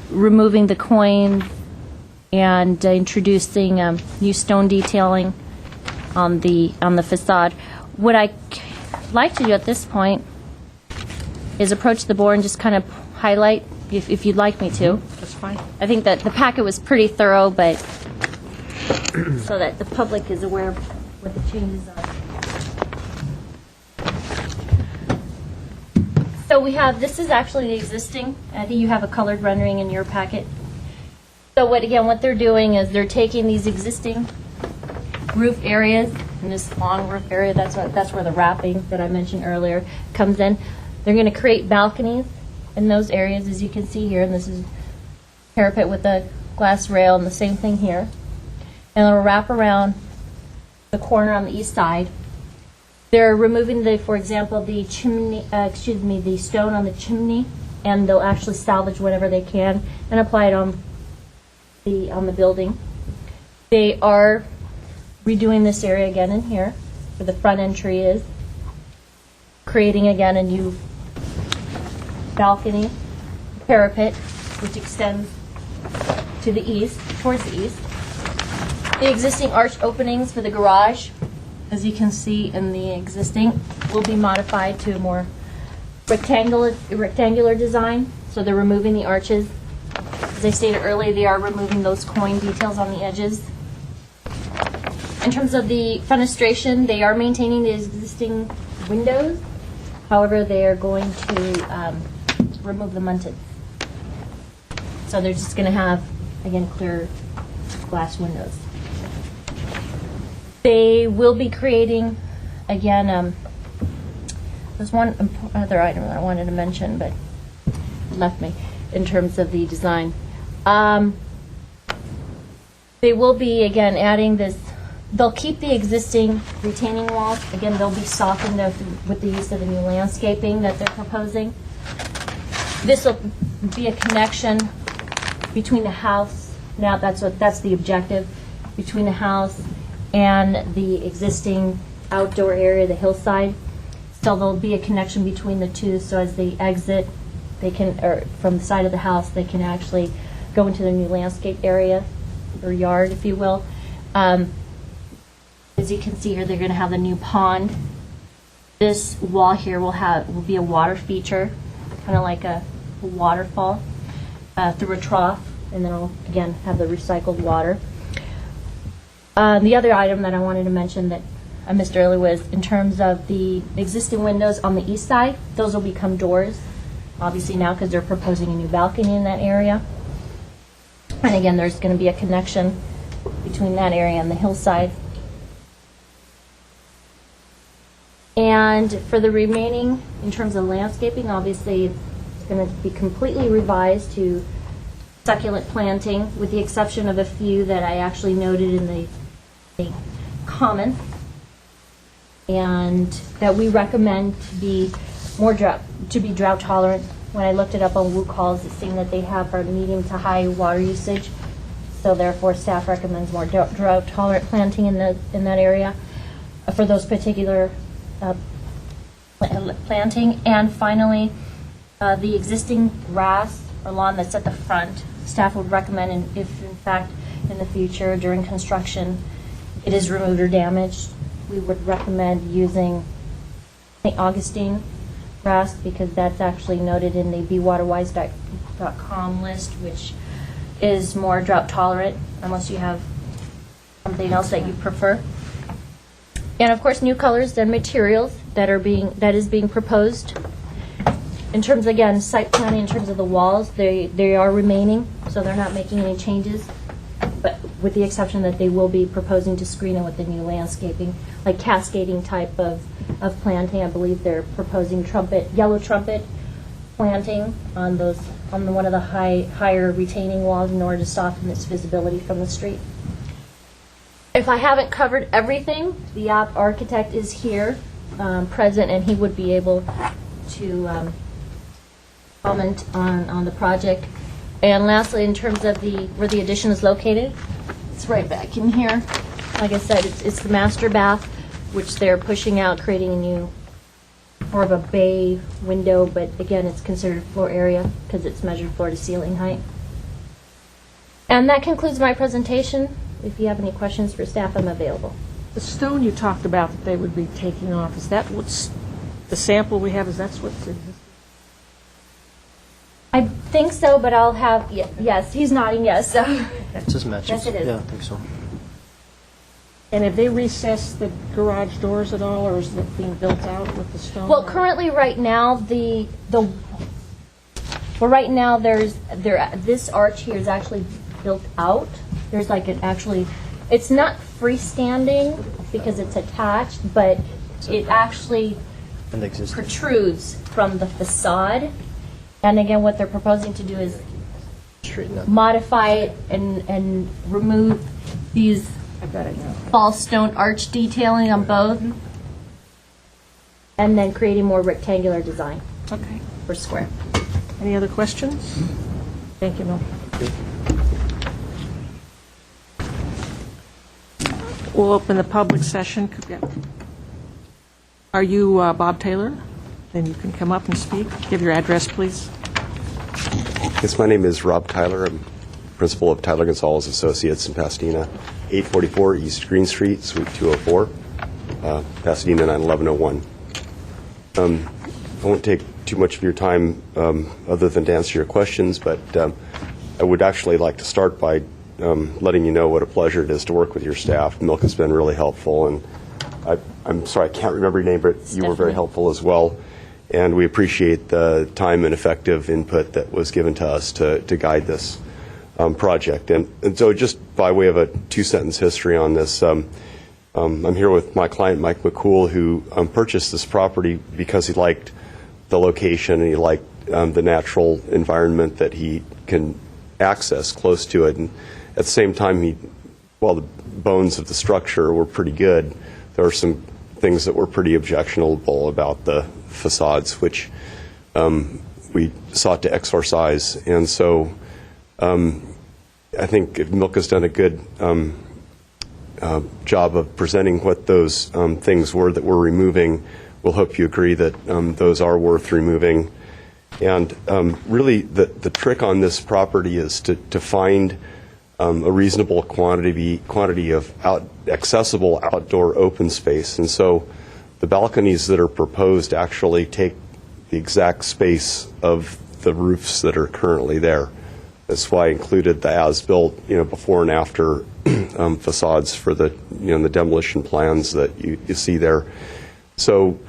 removing the coin and introducing new stone detailing on the facade. What I like to do at this point is approach the board and just kind of highlight, if you'd like me to. That's fine. I think that the packet was pretty thorough, but so that the public is aware of what the changes are. So we have, this is actually the existing. I think you have a colored rendering in your packet. So what they're doing is they're taking these existing roof areas, and this long roof area, that's where the wrapping that I mentioned earlier comes in. They're going to create balconies in those areas, as you can see here, and this is parapet with a glass rail, and the same thing here. And it'll wrap around the corner on the east side. They're removing for example, the chimney, the stone on the chimney, and they'll actually salvage whatever they can and apply it on the building. They are redoing this area again in here, where the front entry is, creating again a new balcony parapet, which extends to the east, towards the east. The existing arch openings for the garage, as you can see in the existing, will be modified to a more rectangular design. So they're removing the arches. As I stated earlier, they are removing those coin details on the edges. In terms of the fenestration, they are maintaining the existing windows. However, they are going to remove the muntins. So they're just going to have, again, clear glass windows. They will be creating, again, there's one other item that I wanted to mention, but it left me in terms of the design. They will be, again, adding this They'll keep the existing retaining walls. Again, they'll be softened with the use of the new landscaping that they're proposing. This will be a connection between the house. Now, that's the objective, between the house and the existing outdoor area, the hillside. So there'll be a connection between the two. So as they exit, they can, or from the side of the house, they can actually go into the new landscape area or yard, if you will. As you can see here, they're going to have the new pond. This wall here will be a water feature, kind of like a waterfall through a trough, and then it'll again have the recycled water. The other item that I wanted to mention that I missed earlier was in terms of the existing windows on the east side, those will become doors, obviously now because they're proposing a new balcony in that area. And again, there's going to be a connection between that area and the hillside. And for the remaining, in terms of landscaping, obviously it's going to be completely revised to succulent planting, with the exception of a few that I actually noted in the comments, and that we recommend to be drought tolerant. When I looked it up on WCALS, it seemed that they have a medium to high water usage, so therefore staff recommends more drought tolerant planting in that area for those particular planting. And finally, the existing grass or lawn that's at the front, staff would recommend, and if in fact in the future during construction it is removed or damaged, we would recommend using St. Augustine grass, because that's actually noted in the bewaterwise.com list, which is more drought tolerant unless you have something else that you prefer. And of course, new colors and materials that is being proposed. In terms, again, site planning, in terms of the walls, they are remaining, so they're not making any changes, but with the exception that they will be proposing to screen it with the new landscaping, like cascading type of planting. I believe they're proposing yellow trumpet planting on one of the higher retaining walls in order to soften its visibility from the street. If I haven't covered everything, the architect is here, present, and he would be able to comment on the project. And lastly, in terms of where the addition is located, it's right back in here. Like I said, it's the master bath, which they're pushing out, creating a new, more of a bay window, but again, it's considered floor area because it's measured floor to ceiling height. And that concludes my presentation. If you have any questions for staff, I'm available. The stone you talked about that they would be taking off, is that what's the sample we have? Is that what's existing? I think so, but I'll have, yes, he's nodding yes. So. It just matches. Yes, it is. Yeah, I think so. And have they recessed the garage doors at all, or is it being built out with the stone? Well, currently, right now, this arch here is actually built out. There's like it's not freestanding because it's attached, but it actually protrudes from the facade. And again, what they're proposing to do is modify it and remove these false stone arch detailing on both, and then creating more rectangular design. Okay. For square. Any other questions? Thank you, Mel. We'll open the public session. Are you Bob Taylor? Then you can come up and speak. Give your address, please. Yes, my name is Rob Tyler. I'm principal of Tyler Gonzalez Associates in Pasadena, 844 East Green Street, Suite 204, Pasadena 91101. I won't take too much of your time other than to answer your questions, but I would actually like to start by letting you know what a pleasure it is to work with your staff. Milk has been really helpful, and I'm sorry I can't remember your name, but you were very helpful as well. And we appreciate the time and effective input that was given to us to guide this project. And so just by way of a two-sentence history on this, I'm here with my client, Mike McCool, who purchased this property because he liked the location and he liked the natural environment that he can access close to it. And at the same time, the bones of the structure were pretty good. There are some things that were pretty objectionable about the facades, which we sought to exorcise. And so I think Milk has done a good job of presenting what those things were that we're removing. We'll hope you agree that those are worth removing. And really, the trick on this property is to find a reasonable quantity of accessible outdoor open space. And so the balconies that are proposed actually take the exact space of the roofs that are currently there. That's why I included the as-built, before and after facades for the, the demolition plans that you see there. So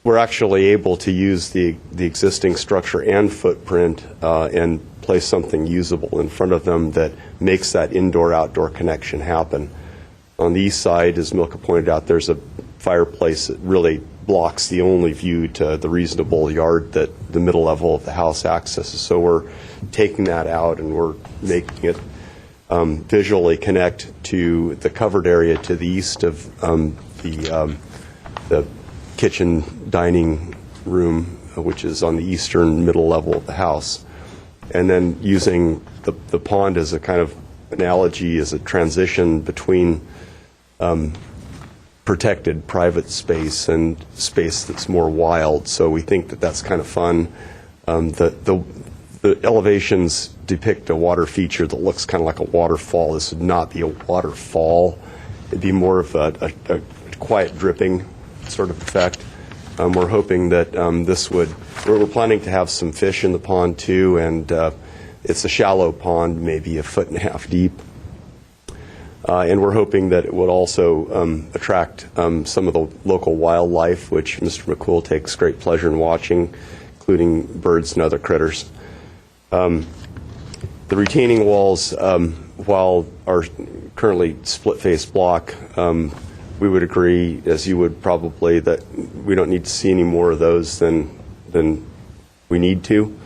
we're actually able to use the existing structure and footprint and place something usable in front of them that makes that indoor-outdoor connection happen. On the east side, as Milka pointed out, there's a fireplace that really blocks the only view to the reasonable yard that the middle level of the house accesses. So we're taking that out and we're making it visually connect to the covered area to the east of the kitchen dining room, which is on the eastern middle level of the house. And then using the pond as a kind of analogy, as a transition between protected private space and space that's more wild. So we think that that's kind of fun. The elevations depict a water feature that looks kind of like a waterfall. This would not be a waterfall. It'd be more of a quiet dripping sort of effect. We're hoping that we're planning to have some fish in the pond too, and it's a shallow pond, maybe 1.5 feet deep. And we're hoping that it would also attract some of the local wildlife, which Mr. McCool takes great pleasure in watching, including birds and other critters. The retaining walls, while are currently split-face block, we would agree, as you would probably, that we don't need to see any more of those than we need to.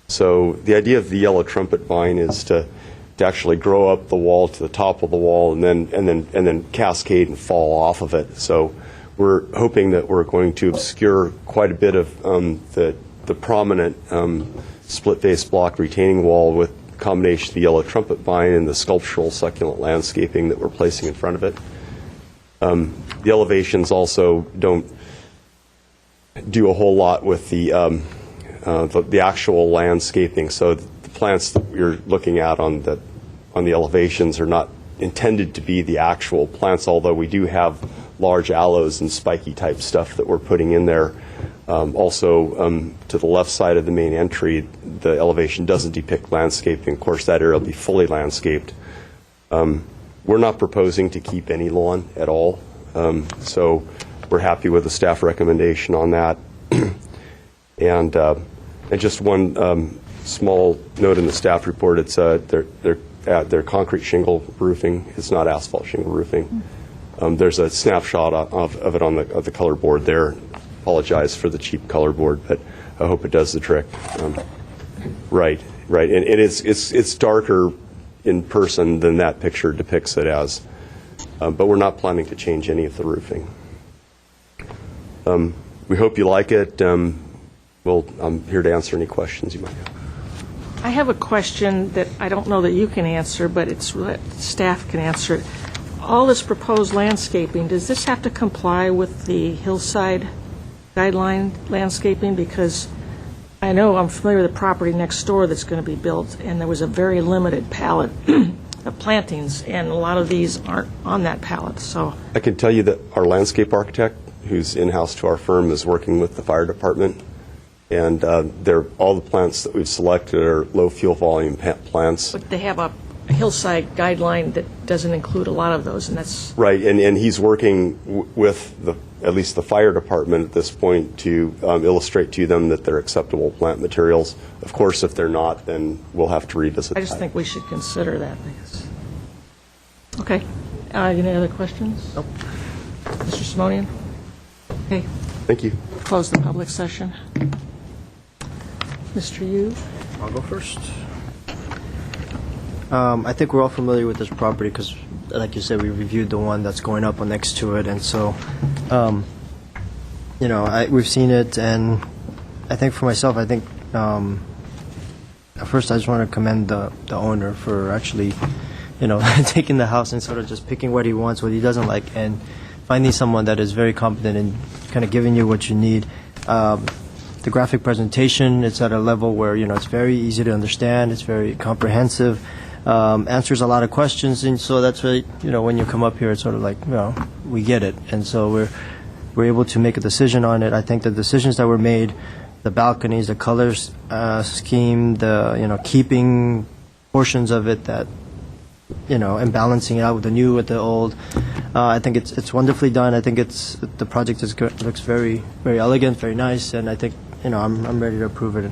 So the idea of the yellow trumpet vine is to actually grow up the wall to the top of the wall and then cascade and fall off of it. So we're hoping that we're going to obscure quite a bit of the prominent split-face block retaining wall with a combination of the yellow trumpet vine and the sculptural succulent landscaping that we're placing in front of it. The elevations also don't do a whole lot with the actual landscaping. So the plants that you're looking at on the elevations are not intended to be the actual plants, although we do have large aloes and spiky type stuff that we're putting in there. Also, to the left side of the main entry, the elevation doesn't depict landscaping. Of course, that area will be fully landscaped. We're not proposing to keep any lawn at all, so we're happy with the staff recommendation on that. And just one small note in the staff report: it's they're concrete shingle roofing. It's not asphalt shingle roofing. There's a snapshot of it on the color board there. Apologize for the cheap color board, but I hope it does the trick. Right, and it's darker in person than that picture depicts it as, but we're not planning to change any of the roofing. We hope you like it. I'm here to answer any questions you might have. I have a question that I don't know that you can answer, but staff can answer it. All this proposed landscaping, does this have to comply with the hillside guideline landscaping? Because I know I'm familiar with the property next door that's going to be built, and there was a very limited palette of plantings, and a lot of these aren't on that palette. So I can tell you that our landscape architect, who's in-house to our firm, is working with the fire department, and all the plants that we've selected are low fuel volume plants. but they have a hillside guideline that doesn't include a lot of those, and that's Right, and he's working with at least the fire department at this point to illustrate to them that they're acceptable plant materials. Of course, if they're not, then we'll have to revisit I just think we should consider that. Okay. Any other questions? Nope. Mr. Simonian? Okay. Thank you. Close the public session. Mr. Yu? I'll go first. I think we're all familiar with this property because like you said, we reviewed the one that's going up next to it, and so, we've seen it, and I think for myself, first I just want to commend the owner for actually, taking the house and sort of just picking what he wants, what he doesn't like, and finding someone that is very competent in kind of giving you what you need. The graphic presentation, it's at a level where, it's very easy to understand, it's very comprehensive, answers a lot of questions, and so that's why, when you come up here, it's sort of like, we get it. And so we're able to make a decision on it. I think the decisions that were made, the balconies, the colors scheme, the, keeping portions of it that, and balancing it out with the new, with the old, I think it's wonderfully done. I think the project looks very, very elegant, very nice, and I think, I'm ready to approve it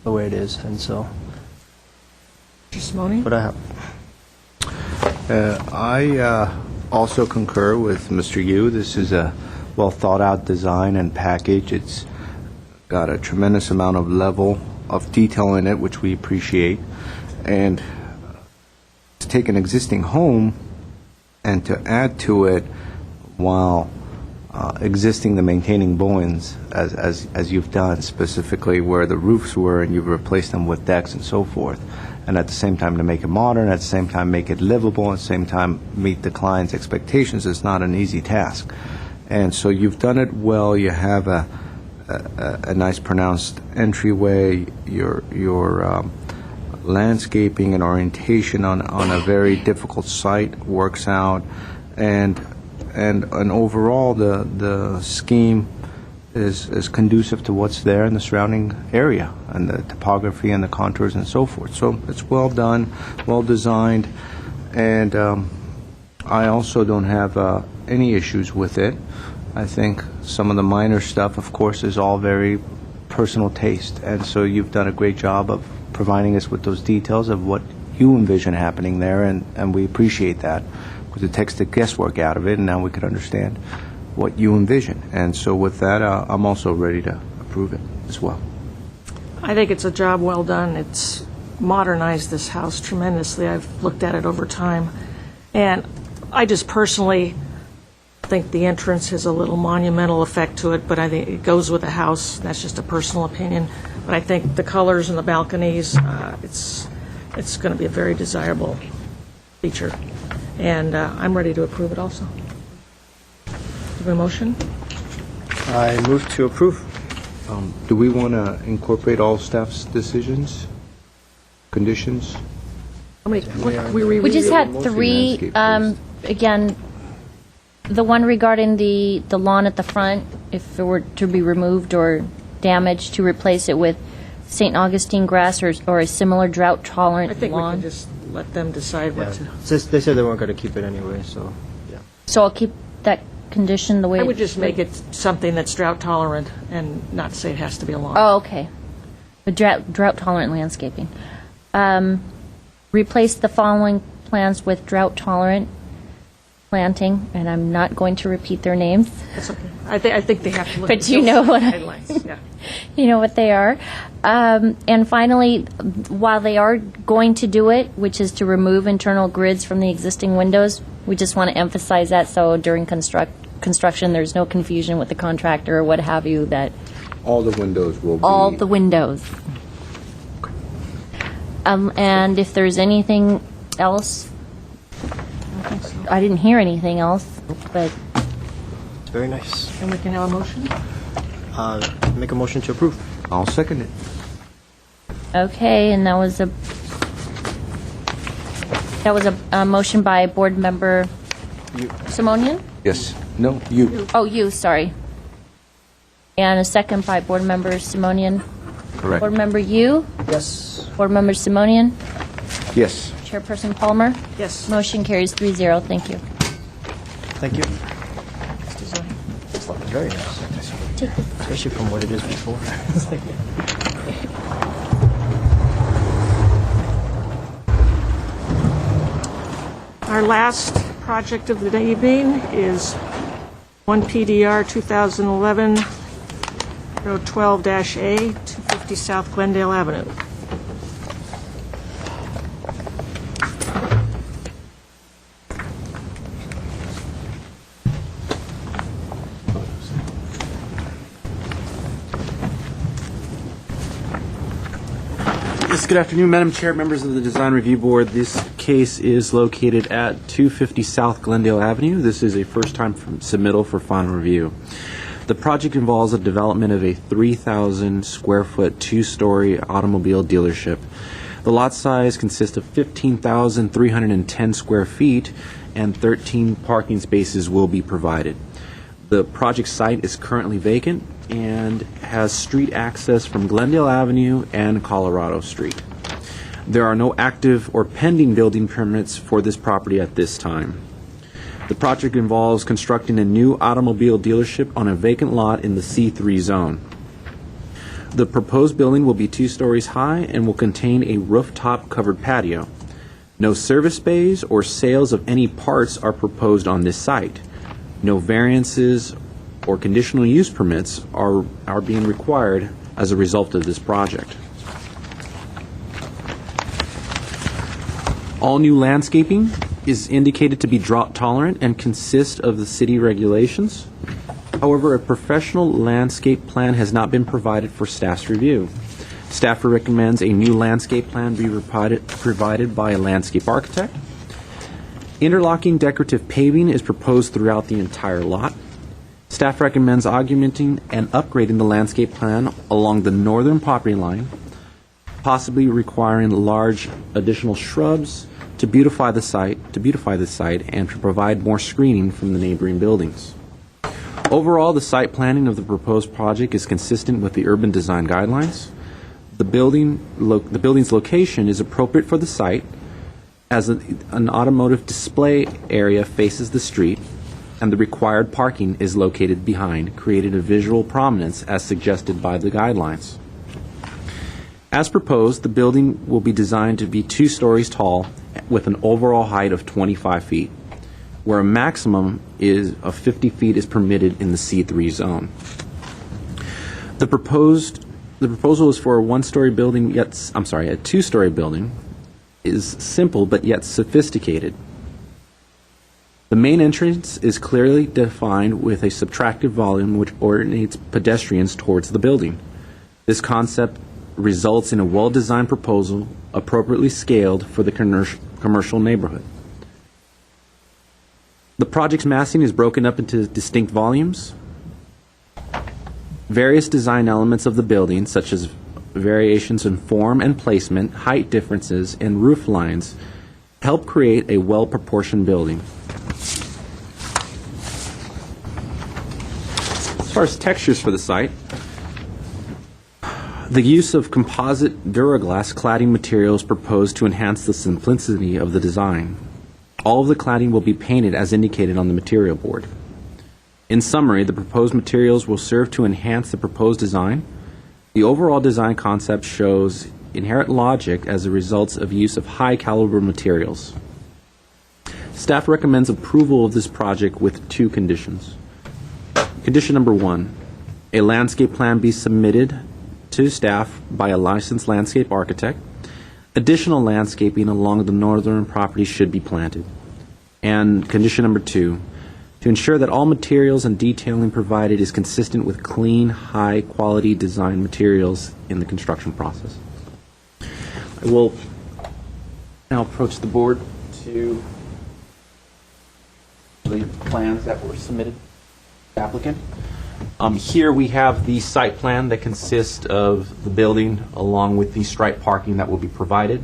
the way it is, and so. Simone? What I have. I also concur with Mr. Yu. This is a well-thought-out design and package. It's got a tremendous amount of level of detail in it, which we appreciate. And to take an existing home and to add to it while existing the maintaining bowens, as you've done, specifically where the roofs were, and you've replaced them with decks and so forth, and at the same time to make it modern, at the same time make it livable, at the same time meet the client's expectations is not an easy task. And so you've done it well. You have a nice pronounced entryway. Your landscaping and orientation on a very difficult site works out, and overall the scheme is conducive to what's there in the surrounding area and the topography and the contours and so forth. So it's well done, well designed, and I also don't have any issues with it. I think some of the minor stuff, of course, is all very personal taste, and so you've done a great job of providing us with those details of what you envision happening there, and we appreciate that, because it takes the guesswork out of it, and now we can understand what you envision. And so with that, I'm also ready to approve it as well. I think it's a job well done. It's modernized this house tremendously. I've looked at it over time. And I just personally think the entrance has a little monumental effect to it, but I think it goes with the house. That's just a personal opinion. But I think the colors and the balconies, it's going to be a very desirable feature. And I'm ready to approve it also. Do we have a motion? I move to approve. Do we want to incorporate all staff's decisions, conditions? We We just had three, again, the one regarding the lawn at the front, if it were to be removed or damaged, to replace it with St. Augustine grass or a similar I drought-tolerant think we lawn. can just let them decide what to. They said they weren't going to keep it anyway, so, yeah. So I'll keep that condition the way. I would just make it something that's drought tolerant and not say it has to be a lawn. Oh, okay. The drought-tolerant landscaping. Replace the following plants with drought-tolerant planting, and I'm not going to repeat their names. That's okay. I think they have to look But at you know what I- guidelines. Yeah. You know what they are. And finally, while they are going to do it, which is to remove internal grids from the existing windows, we just want to emphasize that so during construction there's no confusion with the contractor or what have you, that All the windows will be... all the windows. And if there's anything else, I didn't hear anything else, but It's very nice. And we can have a motion? Make a motion to approve. I'll second it. okay, and that was a motion by Board Member Simonian? Yes. No, you. Oh, you, sorry. And a second by Board Member Simonian. Correct. Board Member Yu, Yes. Board Member Simonian, Yes. Chairperson Palmer. Yes. Motion carries 3-0. Thank you. Thank you. It's looking very nice. Especially from what it is before. Our last project of the day evening is 1 PDR 2011 012-A, 250 South Glendale Avenue. Yes, good afternoon, Madam Chair, members of the Design Review Board. This case is located at 250 South Glendale Avenue. This is a first-time submittal for final review. The project involves the development of a 3,000 square foot, two-story automobile dealership. The lot size consists of 15,310 square feet, and 13 parking spaces will be provided. The project site is currently vacant and has street access from Glendale Avenue and Colorado Street. There are no active or pending building permits for this property at this time. The project involves constructing a new automobile dealership on a vacant lot in the C3 zone. The proposed building will be 2 stories high and will contain a rooftop covered patio. No service bays or sales of any parts are proposed on this site. No variances or conditional use permits are being required as a result of this project. All new landscaping is indicated to be drought tolerant and consists of the city regulations. However, a professional landscape plan has not been provided for staff's review. Staff recommends a new landscape plan be provided by a landscape architect. Interlocking decorative paving is proposed throughout the entire lot. Staff recommends augmenting and upgrading the landscape plan along the northern property line, possibly requiring large additional shrubs to beautify the site and to provide more screening from the neighboring buildings. Overall, the site planning of the proposed project is consistent with the urban design guidelines. The building's location is appropriate for the site, as an automotive display area faces the street, and the required parking is located behind, creating a visual prominence as suggested by the guidelines. As proposed, the building will be designed to be 2 stories tall with an overall height of 25 feet, where a maximum of 50 feet is permitted in the C3 zone. The proposal is for a 1-story building, a 2-story building is simple but yet sophisticated. The main entrance is clearly defined with a subtractive volume which orientates pedestrians towards the building. This concept results in a well-designed proposal appropriately scaled for the commercial neighborhood. The project's massing is broken up into distinct volumes. Various design elements of the building, such as variations in form and placement, height differences, and roof lines, help create a well-proportioned building. As far as textures for the site, the use of composite Duraglass cladding materials proposed to enhance the simplicity of the design. All of the cladding will be painted as indicated on the material board. In summary, the proposed materials will serve to enhance the proposed design. The overall design concept shows inherent logic as a result of use of high caliber materials. Staff recommends approval of this project with 2 conditions. Condition number 1, a landscape plan be submitted to staff by a licensed landscape architect. Additional landscaping along the northern property should be planted. And condition number 2, to ensure that all materials and detailing provided is consistent with clean, high-quality design materials in the construction process. I will now approach the board to the plans that were submitted to the applicant. Here we have the site plan that consists of the building along with the striped parking that will be provided.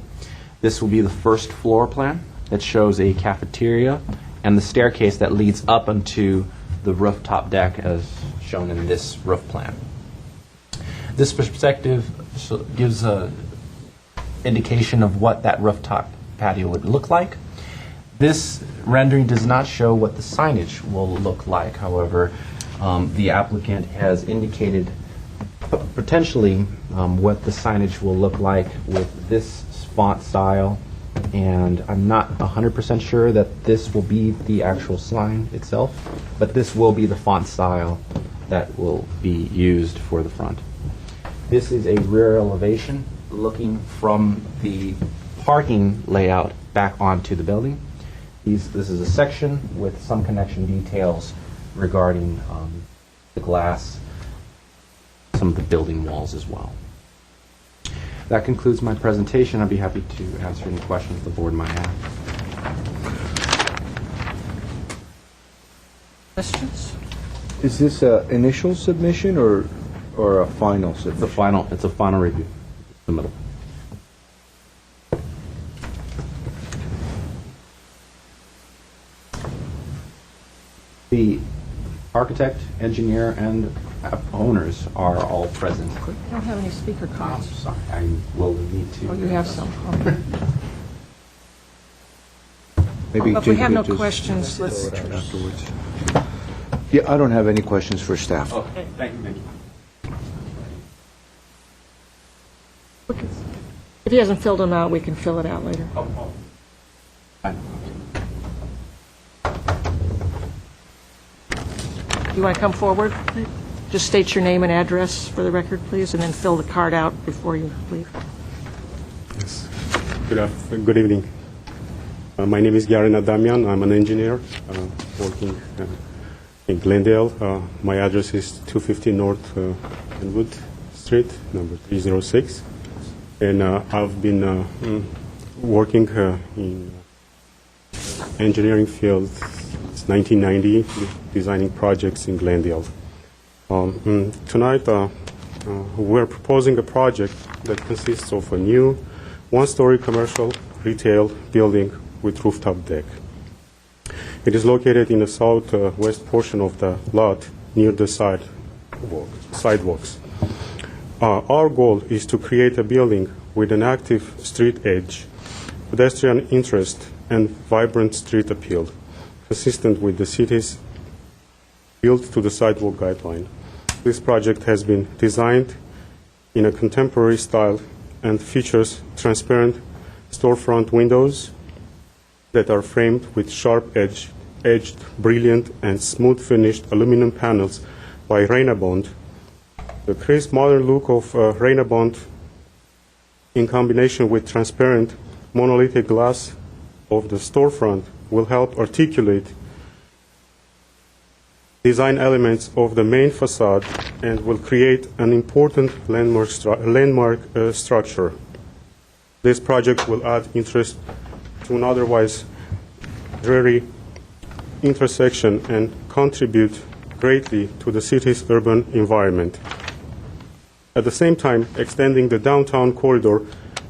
This will be the first floor plan that shows a cafeteria and the staircase that leads up onto the rooftop deck as shown in this roof plan. This perspective gives an indication of what that rooftop patio would look like. This rendering does not show what the signage will look like. However, the applicant has indicated potentially what the signage will look like with this font style, and I'm not 100% sure that this will be the actual sign itself, but this will be the font style that will be used for the front. This is a rear elevation looking from the parking layout back onto the building. This is a section with some connection details regarding the glass, some of the building walls as well. That concludes my presentation. I'd be happy to answer any questions the board might have. Questions? Is this an initial submission or a final submission? It's a final review. The middle. The architect, engineer, and owners are all present. I don't have any speaker I'm cards. sorry, I will need to. Oh, you have some. Okay. Maybe If we Jake have no could just questions, throw let's, it out afterwards. Yeah, I don't have any questions for staff. Okay, thank you. if he hasn't filled them out, we can fill it out later. You want to come forward? Just state your name and address for the record, please, and then fill the card out before you leave. Yes. Good evening. My name is Garen Adamian. I'm an engineer working in Glendale. My address is 250 North Kenwood Street, number 306. And I've been working in engineering field since 1990, designing projects in Glendale. Tonight, we're proposing a project that consists of a new one-story commercial retail building with rooftop deck. It is located in the southwest portion of the lot near the sidewalks. Our goal is to create a building with an active street edge, pedestrian interest, and vibrant street appeal, consistent with the city's built to the sidewalk guideline. This project has been designed in a contemporary style and features transparent storefront windows that are framed with sharp-edged, brilliant, and smooth-finished aluminum panels by Rainabond. The crisp modern look of Rainabond, in combination with transparent monolithic glass of the storefront, will help articulate design elements of the main facade and will create an important landmark structure. This project will add interest to an otherwise dreary intersection and contribute greatly to the city's urban environment. At the same time, extending the downtown corridor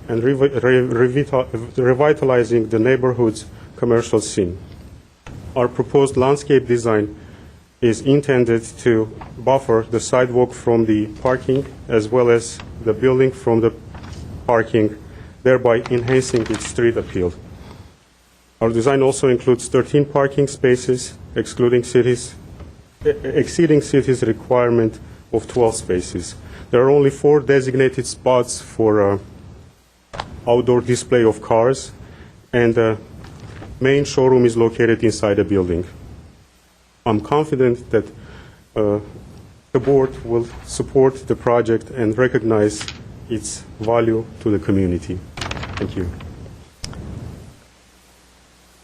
and revitalizing the neighborhood's commercial scene. Our proposed landscape design is intended to buffer the sidewalk from the parking as well as the building from the parking, thereby enhancing its street appeal. Our design also includes 13 parking spaces, exceeding city's requirement of 12 spaces. There are only 4 designated spots for outdoor display of cars, and the main showroom is located inside the building. I'm confident that the board will support the project and recognize its value to the community. Thank you.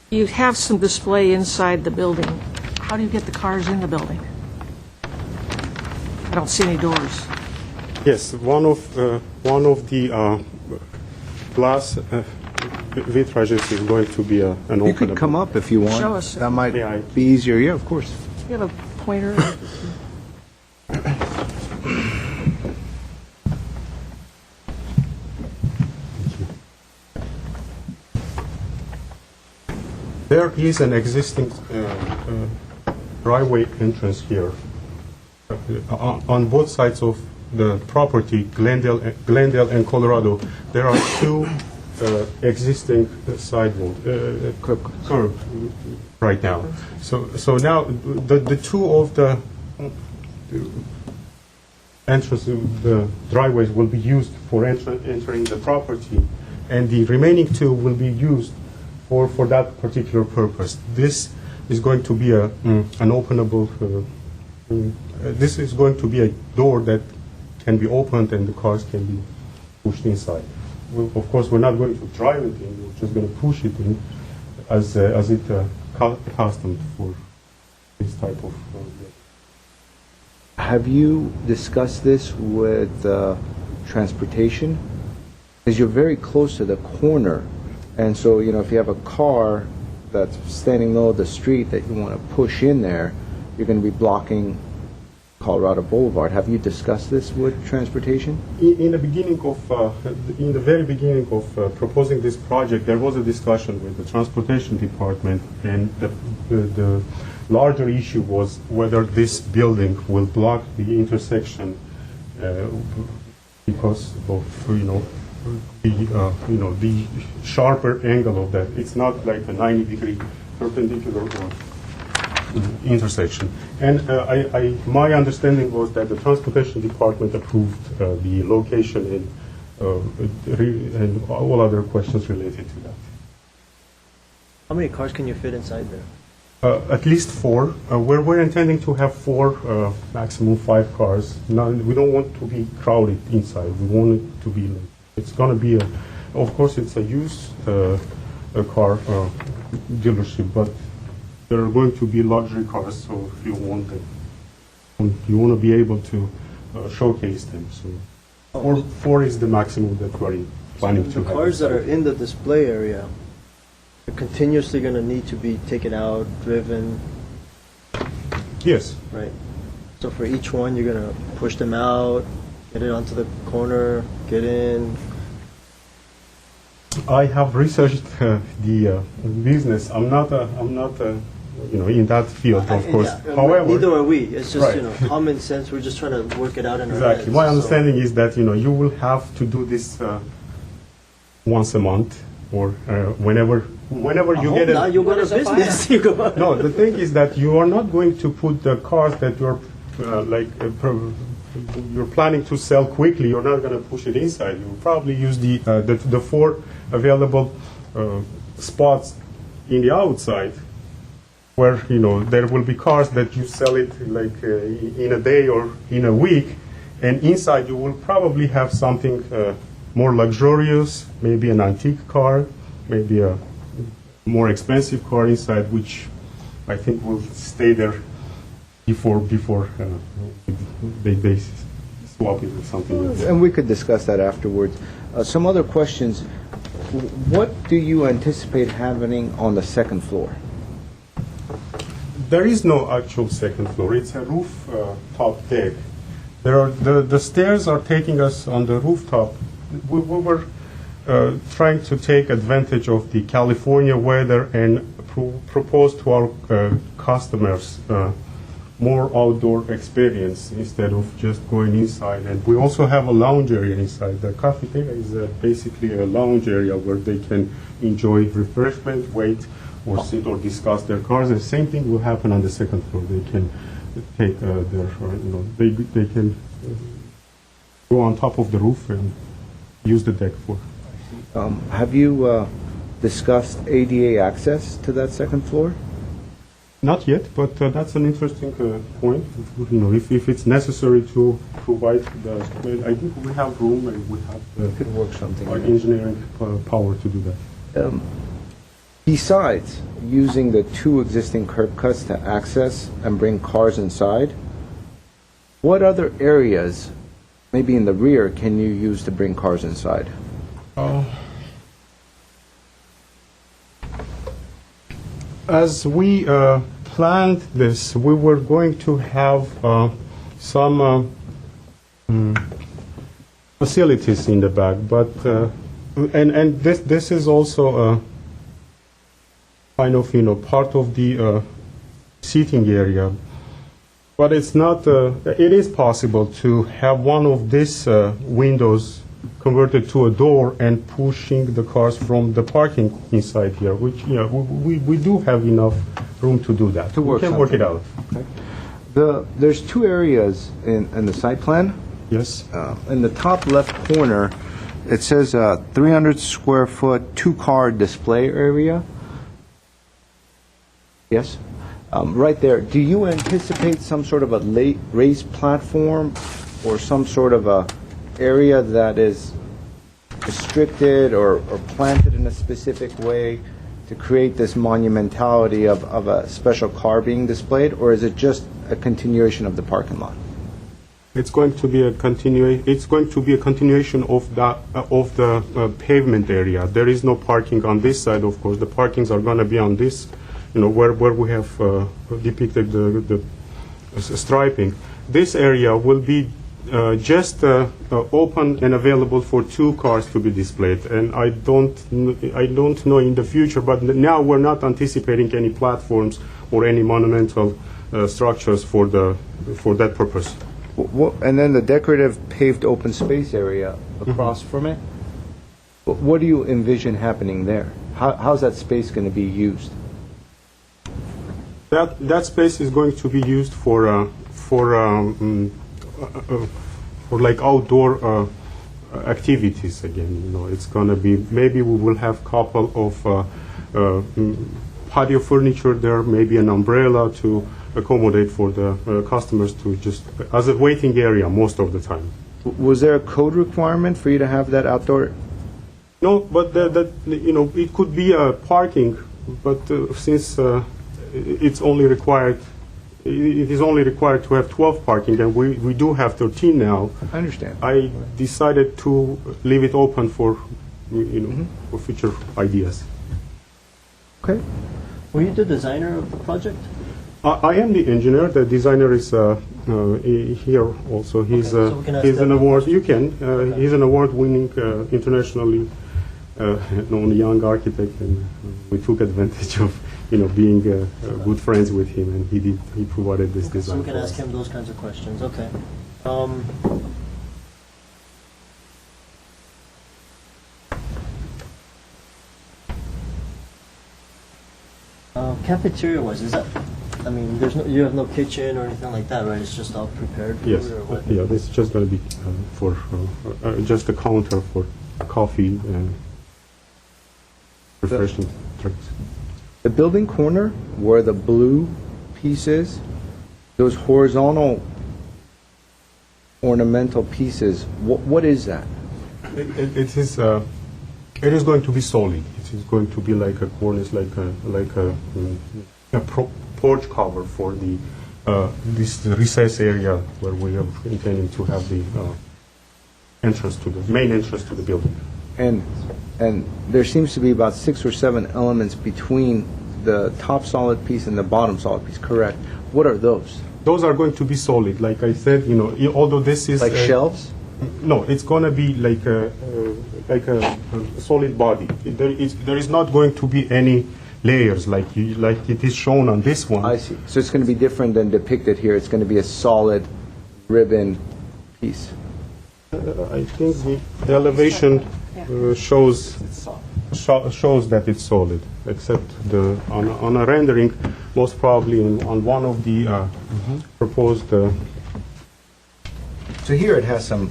You have some display inside the building. How do you get the cars in the building? I don't see any doors. Yes, one of the glass vitrages is going to be an open. You could come up if you want. Show us. That might Yeah, be easier. Yeah, of course. You have a pointer? There is an existing driveway entrance here. On both sides of the property, Glendale and Colorado, there are 2 existing sidewalk curb right now. So now the 2 of the entrance, the driveways will be used for entering the property, and the remaining 2 will be used for that particular purpose. This is going to be an openable. This is going to be a door that can be opened and the cars can be pushed inside. Of course, we're not going to drive it in. We're just going to push it in, as it accustomed for this type of. Have you discussed this with transportation? Because you're very close to the corner, and so, if you have a car that's standing in the middle of the street that you want to push in there, you're going to be blocking Colorado Boulevard. Have you discussed this with transportation? In the beginning of, in the very beginning of proposing this project, there was a discussion with the transportation department, and the larger issue was whether this building will block the intersection because of the sharper angle of that. It's not like a 90-degree perpendicular intersection. And my understanding was that the transportation department approved the location and all other questions related to that. How many cars can you fit inside there? At least 4. We're intending to have 4, maximum 5 cars. Now, we don't want to be crowded inside. We want it to be, it's going to be, of course, it's a used car dealership, but there are going to be luxury cars, so if you want them, you want to be able to showcase them. So 4 is the maximum that we're planning to have. The cars that are in the display area are continuously going to need to be taken out, driven, Yes. right? So for each one, you're going to push them out, get it onto the corner, get in. I have researched the business. I'm not in that field, of course. Yeah, However, neither are we. It's just, Right. common sense. We're just trying to work it out in our exactly. heads. My So- understanding is that you will have to do this once a month or whenever you Hope get it. not, you'll go to business. You go. No, the thing is that you are not going to put the cars that you're you're planning to sell quickly. You're not going to push it inside. You will probably use the 4 available spots in the outside, where there will be cars that you sell it like in a day or in a week, and inside you will probably have something more luxurious, maybe an antique car, maybe a more expensive car inside, which I think will stay there before they swap it with something else. And we could discuss that afterwards. Some other questions. What do you anticipate happening on the second floor? There is no actual second floor. It's a rooftop deck. The stairs are taking us on the rooftop. We were trying to take advantage of the California weather and propose to our customers more outdoor experience instead of just going inside. And we also have a lounge area inside. The cafeteria is basically a lounge area where they can enjoy refreshment, wait, or sit or discuss their cars. The same thing will happen on the second floor. They can take they can go on top of the roof and use the deck for. Have you discussed ADA access to that second floor? Not yet, but that's an interesting point. If it's necessary to provide I think we have room and we have Could work something out. engineering power to do that. Besides using the 2 existing curb cuts to access and bring cars inside, what other areas, maybe in the rear, can you use to bring cars inside? As we planned this, we were going to have some facilities in the back, but and this is also kind of part of the seating area. But it's not. It is possible to have one of these windows converted to a door and pushing the cars from the parking inside here, which we do have enough room to do that. To work we can work it something. out. Okay. There's 2 areas in the site plan. Yes. In the top left corner, it says 300 square foot 2-car display area. Yes? Right there, do you anticipate some sort of a raised platform or some sort of a area that is restricted or planted in a specific way to create this monumentality of a special car being displayed, or is it just a continuation of the parking lot? It's going to be a continuation of the pavement area. There is no parking on this side, of course. The parkings are going to be on this, where we have depicted the striping. This area will be just open and available for 2 cars to be displayed. And I don't know in the future, but now we're not anticipating any platforms or any monumental structures for that purpose. And then the decorative paved open space area across from it, what do you envision happening there? How's that space going to be used? That space is going to be used for like outdoor activities again. It's going to be, maybe we will have couple of patio furniture there, maybe an umbrella to accommodate for the customers to just as a waiting area most of the time. Was there a code requirement for you to have that outdoor? No, but it could be a parking, but since it's only required. It is only required to have 12 parking, and we do have 13 now. I understand. I decided to leave it open for, for future ideas. Okay. Were you the designer of the project? I am the engineer. The designer is here also. He's so we can ask he's an them award. You questions. can. Okay. He's an award-winning, internationally known young architect, and we took advantage of being good friends with him, and he provided this design. So we can for ask us. him those kinds of questions. Okay. Cafeteria-wise, is that? I mean, you have no kitchen or anything like that, right? It's just all prepared food. Yes. Or what? Yeah. This is just going to be for just a counter for coffee and refreshing drinks. The building corner where the blue piece is, those horizontal ornamental pieces, what is that? It is going to be solid. It is going to be like a cornice, like a porch cover for the this recess area where we are intending to have the main entrance to the building. And there seems to be about 6 or 7 elements between the top solid piece and the bottom solid piece, correct? What are those? Those are going to be solid. Like I said, although this is Like shelves? No, it's going to be like a solid body. There is not going to be any layers like it is shown on this one. I see. So it's going to be different than depicted here. It's going to be a solid ribbon piece. I think the elevation shows that it's solid, except on a rendering, most probably on one of the proposed. So here it has some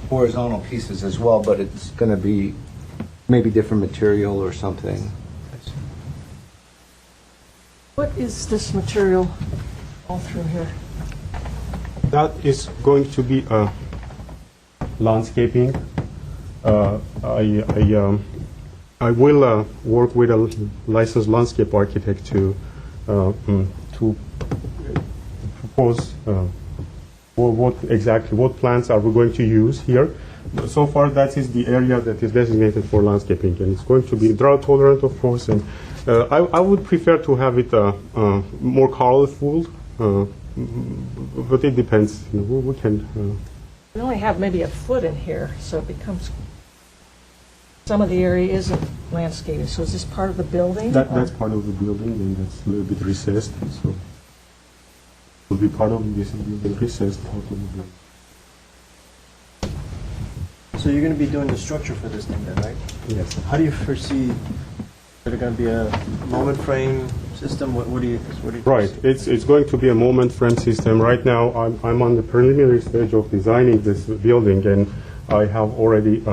horizontal pieces as well, but it's going to be maybe different material or something. What is this material all through here? That is going to be landscaping. I will work with a licensed landscape architect to propose what plants are we going to use here. So far, that is the area that is designated for landscaping, and it's going to be drought tolerant, of course. And I would prefer to have it more colorful, but it depends. We can. We only have maybe a foot in here, so it becomes, some of the area isn't landscaped. So is this part of the building? That's part of the building, and that's a little bit recessed. So it will be part of this building, recessed part of the building. So you're going to be doing the structure for this thing then, right? Yes. How do you foresee, is there going to be a moment frame system? What do you Right. It's going to be a moment frame system. Right now, I'm on the preliminary stage of designing this building, and I have already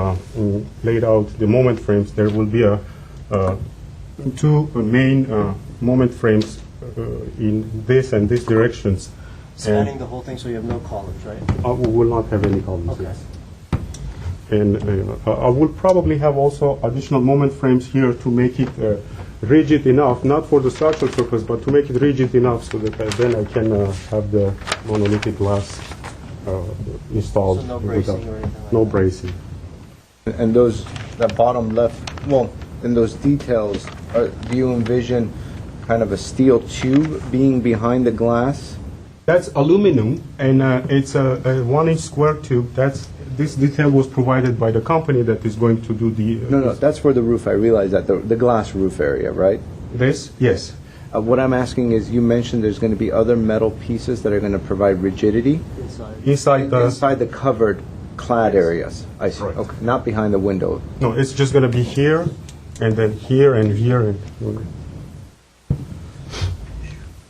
laid out the moment frames. There will be two main moment frames in this and this directions. spanning the whole thing so you have no columns, right? We will not have any columns. Okay. Yes. And I will probably have also additional moment frames here to make it rigid enough, not for the structural purpose, but to make it rigid enough so that then I can have the monolithic glass installed. So no bracing or anything like No that? bracing. And those, that bottom left, well, in those details, do you envision kind of a steel tube being behind the glass? That's aluminum, and it's a 1-inch square tube. This detail was provided by the company that is going to do the... No, that's for the roof, I realize that, the glass roof area, right? This? Yes. What I'm asking is, you mentioned there's going to be other metal pieces that are going to provide rigidity Inside inside the covered clad areas. I see, Right. okay, not behind the window. No, it's just going to be here, and then here, and here, and...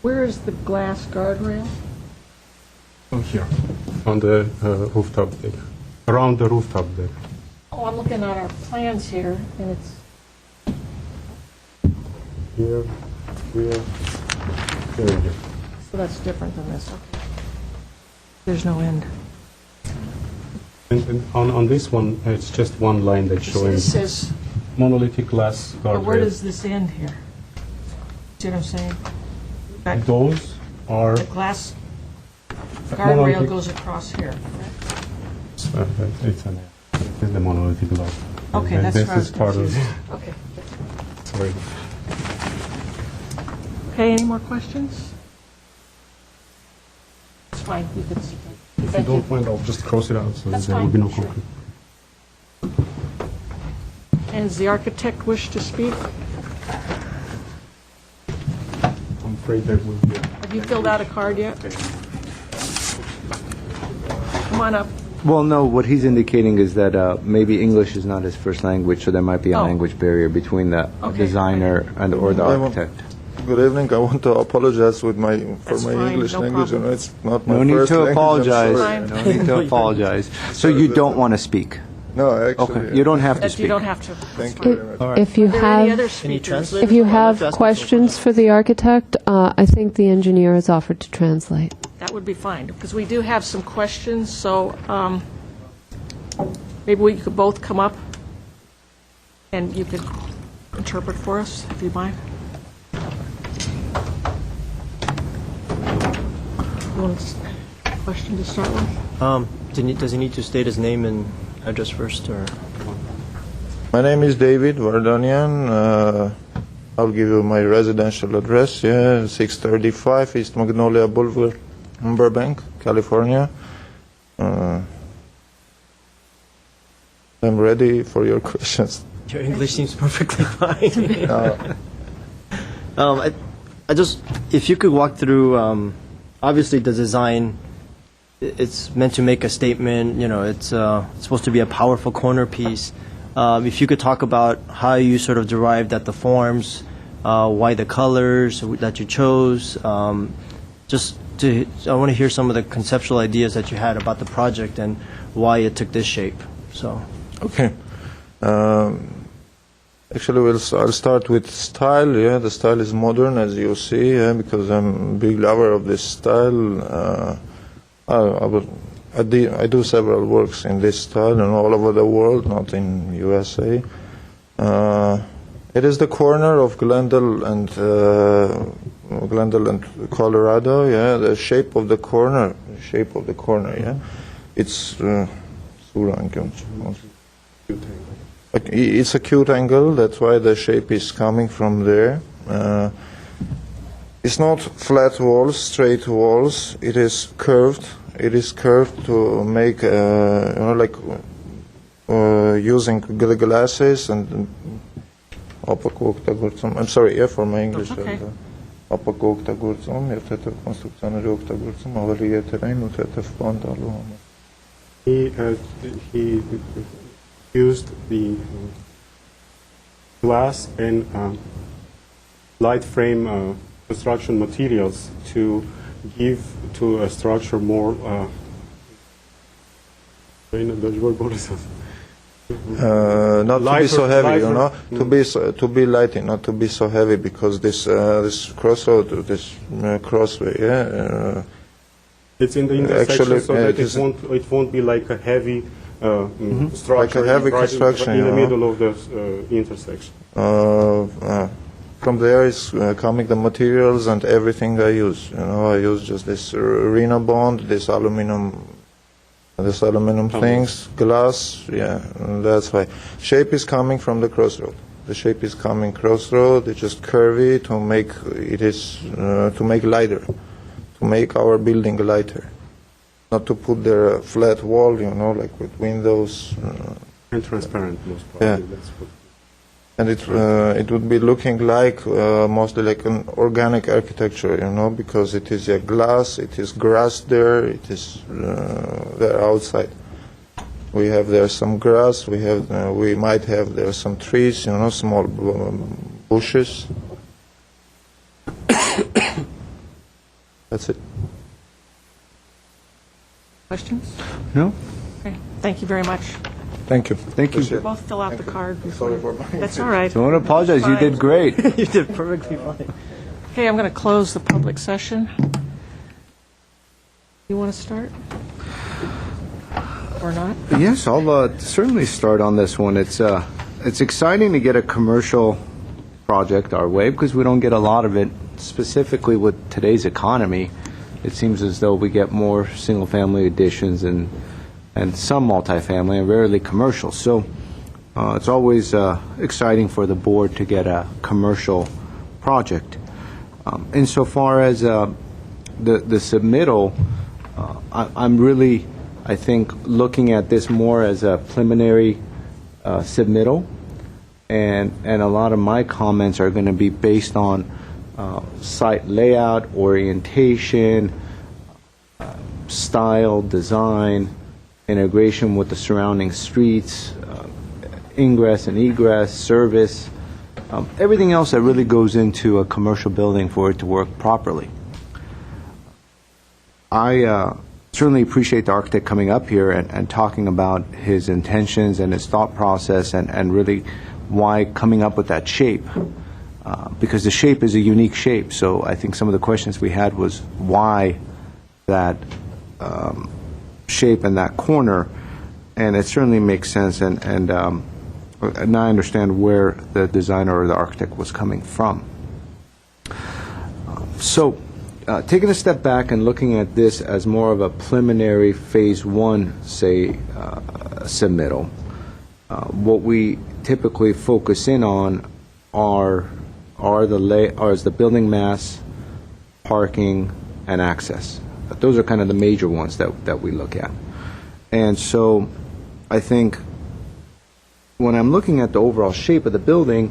Where is the glass guardrail? Here, on the rooftop deck, around the rooftop deck. Oh, I'm looking at our plans here, and it's, Here, here, here. so that's different than this, okay. There's no end. And on this one, it's just one line that's showing This says, monolithic glass but where guardrail. does this end here? See what I'm saying? That- Those are... The glass guardrail Monolithic. goes across here, correct? It's the monolithic block. Okay, And that's this where I was is part of. confused. Okay. Sorry. Okay, any more questions? It's fine, you can see. If you Thank you. don't mind, I'll just cross it out so That's there will be no fine, sure. conflict. And does the architect wish to speak? I'm afraid there will be. Have you filled out a card yet? Come on up. Well, no, what he's indicating is that maybe English is not his first language, so there might be a Oh. language barrier between the Okay. designer and or the architect. Good evening. I want to apologize for That's my fine, English no language. problem. You know, it's not my No need first to language. I'm apologize. sorry. Fine. No need to apologize. So you don't want to speak? No, actually. Okay, you don't have to That speak. you don't have to. Thank you very much. If you Are there any other have, speakers? translate? if you I'd like have to ask questions for the architect, I think the engineer has offered to translate. That would be fine, because we do have some questions, so maybe we could both come up and you could interpret for us, if you mind. You want a question to start with? Does he need to state his name and address first, or? My name is David Vardanian. I'll give you my residential address. Yeah, 635 East Magnolia Boulevard, Burbank, California. I'm ready for your questions. Your English seems perfectly fine. I just, if you could walk through, obviously the design, it's meant to make a statement, you know, it's supposed to be a powerful corner piece. If you could talk about how you sort of derived at the forms, why the colors that you chose, I want to hear some of the conceptual ideas that you had about the project and why it took this shape, so. Okay. Actually, I'll start with style. Yeah, the style is modern, as you see. Yeah, because I'm a big lover of this style. I do several works in this style and all over the world, not in USA. It is the corner of Glendale and Colorado. Yeah, the shape of the corner. Yeah, it's. It's a acute angle, that's why the shape is coming from there. It's not flat walls, straight walls, it is curved. It is curved to make, using glasses and I'm sorry, yeah, for my English. Okay. He used the glass and light frame construction materials to give to a structure more not to be so heavy, you know, lighter. to be light, not to be so heavy, because this crossroad, this crossway, yeah. It's in the intersection, Actually, so yeah, that it won't be like a heavy structure. Like a heavy right construction, in the you know. middle of the intersection. From there is coming the materials and everything I use. You know, I use just this Rena bond, this aluminum This aluminum things, glass, yeah, and that's why. Shape is coming from the crossroad. The shape is coming crossroad. It's just curvy to make to make lighter, to make our building lighter, not to put there a flat wall, like with windows. And transparent, most probably. Yeah. That's what. And it would be looking like mostly like an organic architecture, because it is glass, it is grass there, it is there outside. We have there some grass, we might have there some trees, small bushes. That's it. Questions? No? Okay, thank you very much. Thank you. Thank you. Both fill out the card before. Sorry for my- That's all right. Don't apologize, you did great. You did perfectly fine. Okay, I'm going to close the public session. You want to start? Or not? Yes, I'll certainly start on this one. It's exciting to get a commercial project our way because we don't get a lot of it, specifically with today's economy. It seems as though we get more single-family additions and some multifamily and rarely commercial. So it's always exciting for the board to get a commercial project. Insofar as the submittal, I'm really, I think, looking at this more as a preliminary submittal, and a lot of my comments are going to be based on site layout, orientation, style, design, integration with the surrounding streets, ingress and egress, service, everything else that really goes into a commercial building for it to work properly. I certainly appreciate the architect coming up here and talking about his intentions and his thought process and really why coming up with that shape. Because the shape is a unique shape, so I think some of the questions we had was why that shape in that corner, and it certainly makes sense, and now I understand where the designer or the architect was coming from. So, taking a step back and looking at this as more of a preliminary phase one, say, submittal, what we typically focus in on is the building mass, parking, and access. Those are kind of the major ones that we look at. And so I think when I'm looking at the overall shape of the building,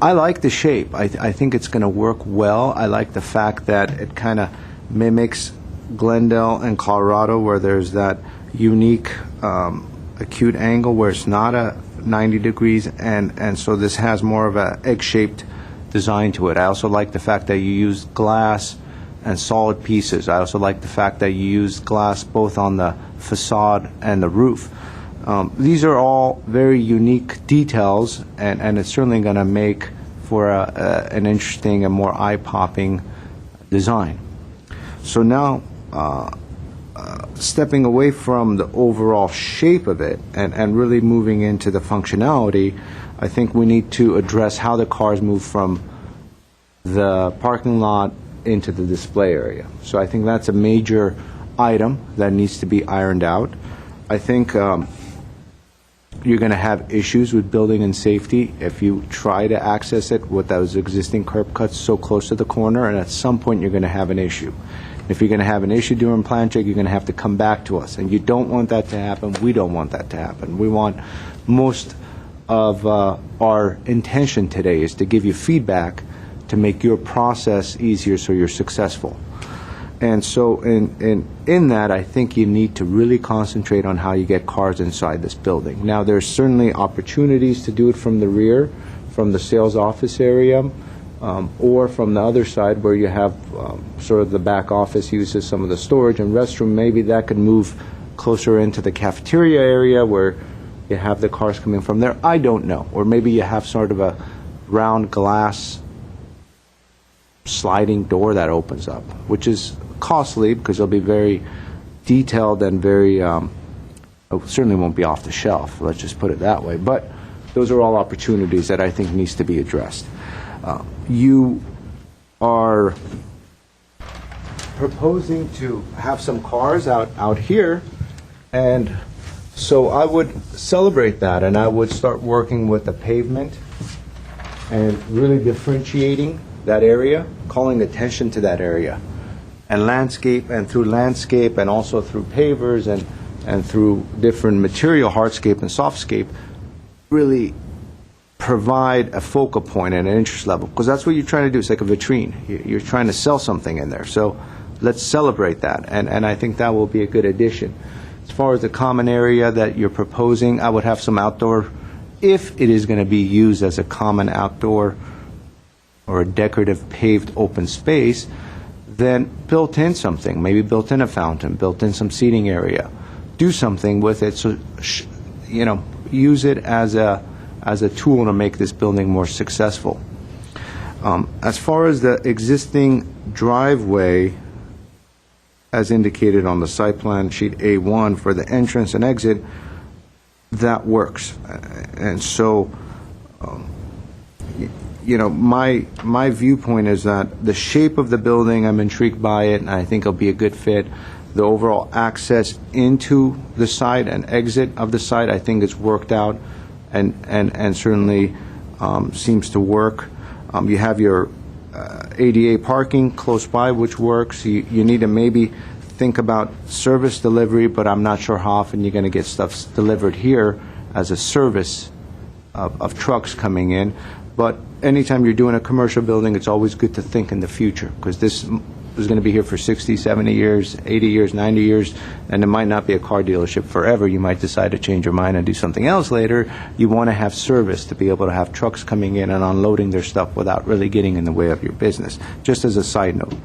I like the shape. I think it's going to work well. I like the fact that it kind of mimics Glendale and Colorado, where there's that unique acute angle where it's not a 90 degrees, and so this has more of a egg-shaped design to it. I also like the fact that you use glass and solid pieces. I also like the fact that you use glass both on the facade and the roof. These are all very unique details, and it's certainly going to make for an interesting and more eye-popping design. So now, stepping away from the overall shape of it and really moving into the functionality, I think we need to address how the cars move from the parking lot into the display area. So I think that's a major item that needs to be ironed out. I think you're going to have issues with building and safety if you try to access it with those existing curb cuts so close to the corner, and at some point you're going to have an issue. If you're going to have an issue during plan check, you're going to have to come back to us, and you don't want that to happen. We don't want that to happen. We want most of our intention today is to give you feedback to make your process easier so you're successful. And so in that, I think you need to really concentrate on how you get cars inside this building. Now, there's certainly opportunities to do it from the rear, from the sales office area, or from the other side where you have sort of the back office uses some of the storage and restroom. Maybe that could move closer into the cafeteria area where you have the cars coming from there. I don't know. Or maybe you have sort of a round glass sliding door that opens up, which is costly because it'll be very detailed and very, certainly won't be off the shelf, let's just put it that way. But those are all opportunities that I think needs to be addressed. You are proposing to have some cars out here, And so I would celebrate that, and I would start working with the pavement and really differentiating that area, calling attention to that area. And landscape, and through landscape, and also through pavers, and through different material, hardscape and softscape, really provide a focal point and an interest level, because that's what you're trying to do. It's like a vitrine. You're trying to sell something in there. So let's celebrate that, and I think that will be a good addition. As far as the common area that you're proposing, I would have some outdoor, if it is going to be used as a common outdoor or a decorative paved open space, then built in something, maybe built in a fountain, built in some seating area. Do something with it, so use it as a tool to make this building more successful. As far as the existing driveway, as indicated on the site plan sheet A1 for the entrance and exit, that works. And so, my viewpoint is that the shape of the building, I'm intrigued by it, and I think it'll be a good fit. The overall access into the site and exit of the site, I think it's worked out and certainly seems to work. You have your ADA parking close by, which works. You need to maybe think about service delivery, but I'm not sure how often you're going to get stuff delivered here as a service of trucks coming in. But anytime you're doing a commercial building, it's always good to think in the future, because this is going to be here for 60, 70 years, 80 years, 90 years, and it might not be a car dealership forever. You might decide to change your mind and do something else later. You want to have service to be able to have trucks coming in and unloading their stuff without really getting in the way of your business. Just as a side note,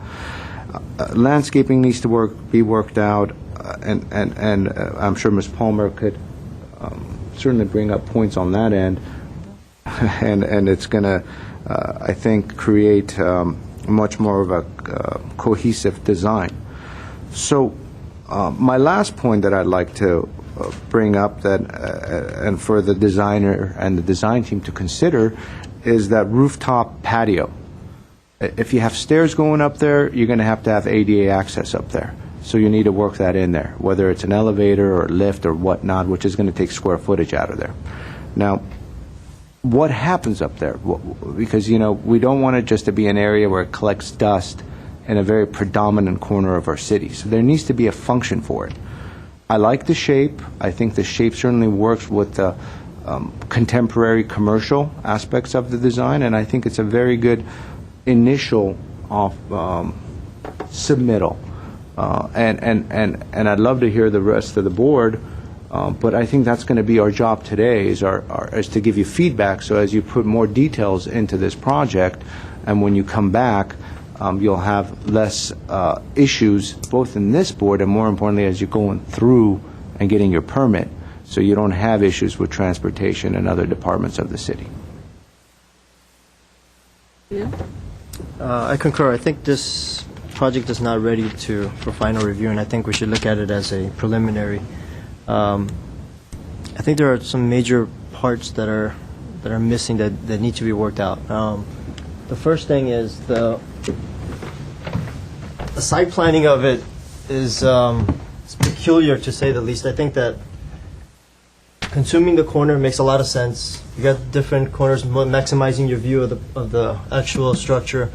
landscaping needs to be worked out, and I'm sure Ms. Palmer could certainly bring up points on that end, and it's going to, I think, create much more of a cohesive design. So my last point that I'd like to bring up, and for the designer and the design team to consider, is that rooftop patio. If you have stairs going up there, you're going to have ADA access up there. So you need to work that in there, whether it's an elevator or lift or whatnot, which is going to take square footage out of there. Now, what happens up there? Because, we don't want it just to be an area where it collects dust in a very predominant corner of our city. So there needs to be a function for it. I like the shape. I think the shape certainly works with the contemporary commercial aspects of the design, and I think it's a very good initial submittal. And I'd love to hear the rest of the board. But I think that's going to be our job today, is to give you feedback, so as you put more details into this project, and when you come back, you'll have less issues, both in this board and, more importantly, as you're going through and getting your permit, so you don't have issues with transportation and other departments of the city. I concur. I think this project is not ready for final review, and I think we should look at it as a preliminary. I think there are some major parts that are missing that need to be worked out. The first thing is the site planning of it is it's peculiar, to say the least. I think that consuming the corner makes a lot of sense. You got different corners, maximizing your view of the actual structure.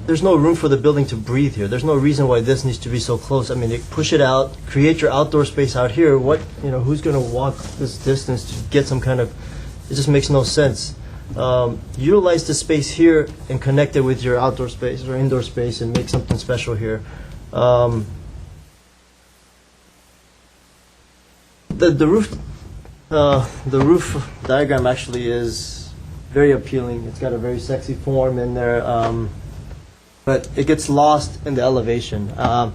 There's no room for the building to breathe here. There's no reason why this needs to be so close. I mean, they push it out, create your outdoor space out here. Who's going to walk this distance to get some kind of? It just makes no sense. Utilize the space here and connect it with your outdoor space or indoor space and make something special here. The roof diagram actually is very appealing. It's got a very sexy form in there. But it gets lost in the elevation. I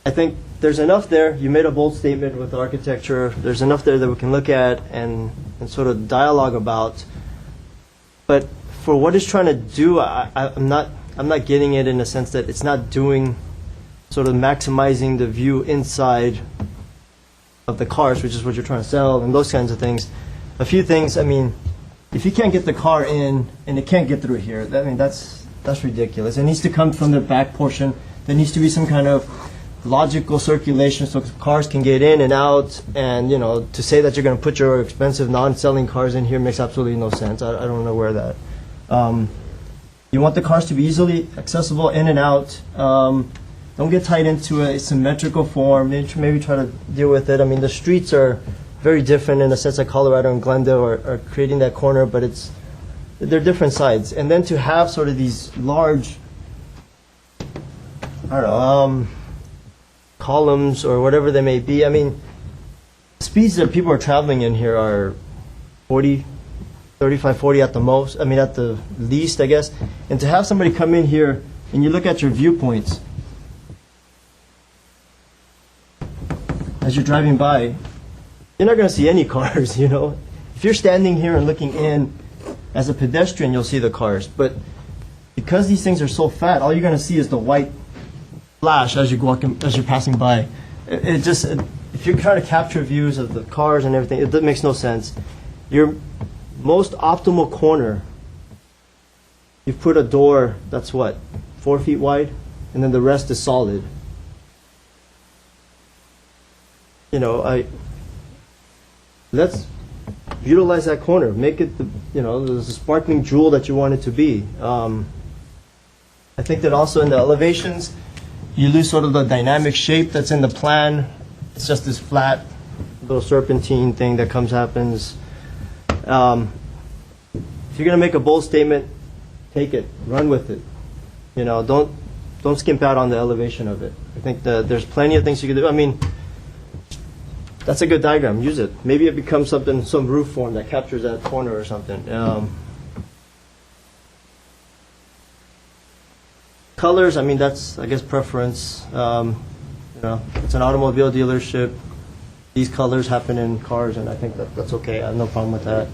think there's enough there. You made a bold statement with architecture. There's enough there that we can look at and sort of dialogue about. But for what it's trying to do, I'm not getting it in the sense that it's not doing sort of maximizing the view inside of the cars, which is what you're trying to sell, and those kinds of things. A few things. I mean, if you can't get the car in and it can't get through here, that's ridiculous. It needs to come from the back portion. There needs to be some kind of logical circulation so cars can get in and out, and, you know, to say that you're going to put your expensive non-selling cars in here makes absolutely no sense. I don't know where that. You want the cars to be easily accessible in and out. Don't get tied into a symmetrical form. Maybe try to deal with it. I mean, the streets are very different in the sense that Colorado and Glendale are creating that corner, but they're different sides. And then to have sort of these large, I don't know, columns or whatever they may be. I mean, speeds that people are traveling in here are 40, 35, 40 at the most. I mean, at the least, I guess. And to have somebody come in here and you look at your viewpoints as you're driving by, you're not going to see any cars, you know. If you're standing here and looking in as a pedestrian, you'll see the cars. But because these things are so fat, all you're going to see is the white flash as you're passing by. If you're trying to capture views of the cars and everything, it makes no sense. Your most optimal corner, you've put a door that's what, 4 feet wide, and then the rest is solid. You know, let's utilize that corner. Make it the sparkling jewel that you want it to be. I think that also in the elevations, you lose sort of the dynamic shape that's in the plan. It's just this flat little serpentine thing that happens. If you're going to make a bold statement, take it, run with it. You know, don't skimp out on the elevation of it. I think that there's plenty of things you can do. I mean, that's a good diagram. Use it. Maybe it becomes some roof form that captures that corner or something. Colors, I mean, that's, I guess, preference. You know, it's an automobile dealership. These colors happen in cars, and I think that's okay. I have no problem with that.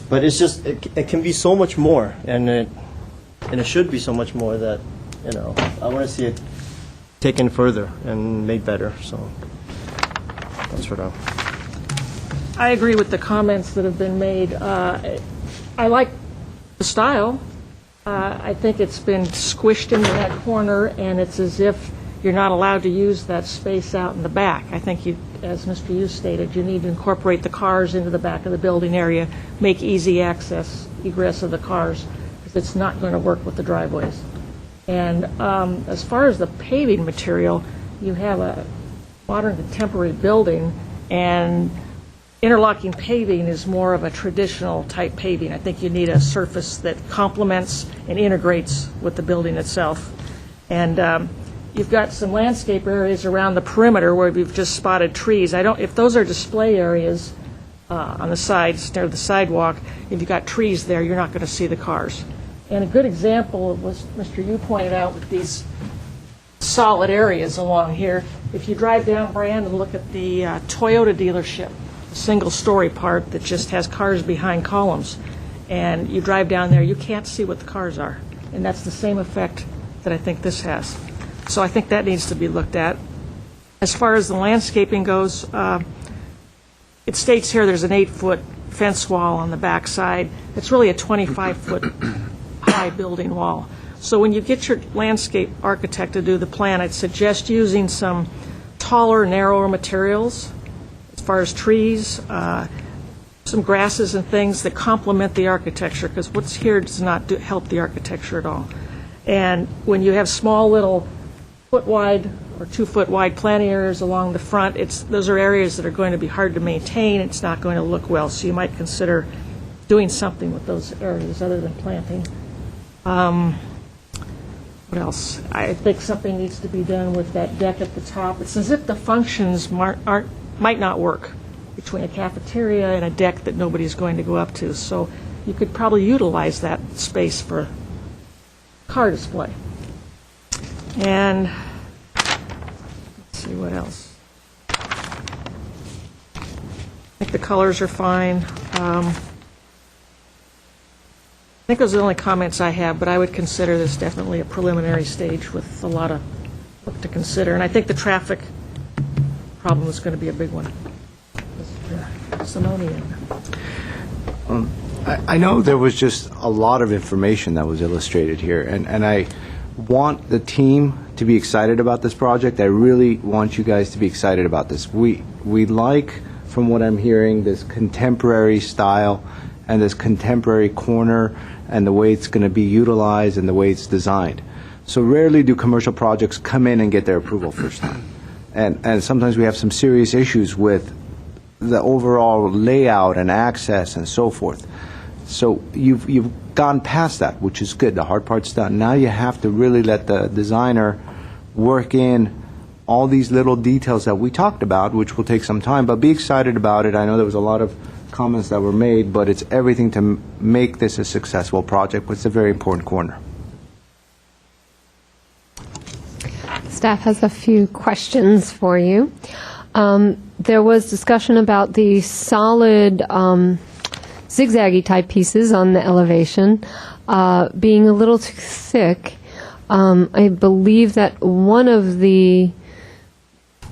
But it's just, it can be so much more, and it should be so much more that, you know, I want to see it taken further and made better. So that's what I agree with the comments that have been made. I like the style. I think it's been squished into that corner, and it's as if you're not allowed to use that space out in the back. I think you, as Mr. Hughes stated, you need to incorporate the cars into the back of the building area, make easy access, egress of the cars, because it's not going to work with the driveways. And as far as the paving material, you have a modern contemporary building, and interlocking paving is more of a traditional type paving. I think you need a surface that complements and integrates with the building itself. And you've got some landscape areas around the perimeter where we've just spotted trees. If those are display areas on the sides near the sidewalk, if you've got trees there, you're not going to see the cars. And a good example was, Mr. Yu pointed out, with these solid areas along here. If you drive down Brand and look at the Toyota dealership, the single-story part that just has cars behind columns, and you drive down there, you can't see what the cars are. And that's the same effect that I think this has. So I think that needs to be looked at. As far as the landscaping goes, it states here there's an 8-foot fence wall on the back side. It's really a 25-foot high building wall. So when you get your landscape architect to do the plan, I'd suggest using some taller, narrower materials as far as trees, some grasses and things that complement the architecture, because what's here does not help the architecture at all. And when you have small little foot-wide or 2-foot-wide planting areas along the front, those are areas that are going to be hard to maintain. It's not going to look well, so you might consider doing something with those areas other than planting. What else? I think something needs to be done with that deck at the top. It's as if the functions might not work between a cafeteria and a deck that nobody's going to go up to. So you could probably utilize that space for car display. And let's see what else. I think the colors are fine. I think those are the only comments I have, but I would consider this definitely a preliminary stage with a lot of work to consider. And I think the traffic problem is going to be a big one. Simonian. I know there was just a lot of information that was illustrated here, and I want the team to be excited about this project. I really want you guys to be excited about this. We like, from what I'm hearing, this contemporary style and this contemporary corner and the way it's going to be utilized and the way it's designed. So rarely do commercial projects come in and get their approval first time. And sometimes we have some serious issues with the overall layout and access and so forth. So you've gone past that, which is good. The hard part's done. Now you have to really let the designer work in all these little details that we talked about, which will take some time, but be excited about it. I know there was a lot of comments that were made, but it's everything to make this a successful project, but it's a very important corner. Staff has a few questions for you. There was discussion about the solid zigzaggy type pieces on the elevation being a little too thick. I believe that one of the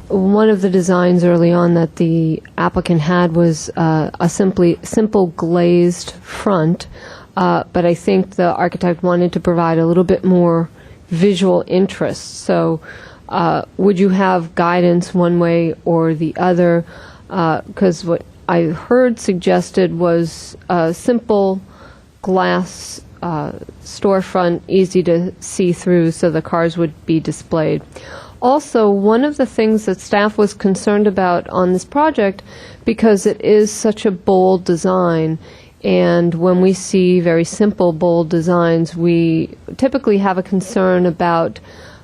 designs early on that the applicant had was a simple glazed front, but I think the architect wanted to provide a little bit more visual interest. So would you have guidance one way or the other? Because what I heard suggested was a simple glass storefront, easy to see through, so the cars would be displayed. Also, one of the things that staff was concerned about on this project, because it is such a bold design, and when we see very simple, bold designs, we typically have a concern about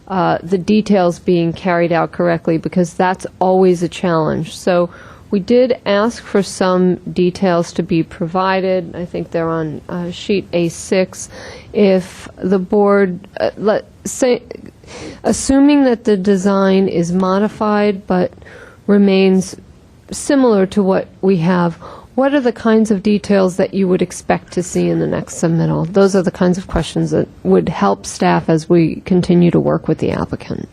the details being carried out correctly, because that's always a challenge. So we did ask for some details to be provided. I think they're on sheet A6. If the board, let's say, assuming that the design is modified but remains similar to what we have, what are the kinds of details that you would expect to see in the next submittal? Those are the kinds of questions that would help staff as we continue to work with the applicant.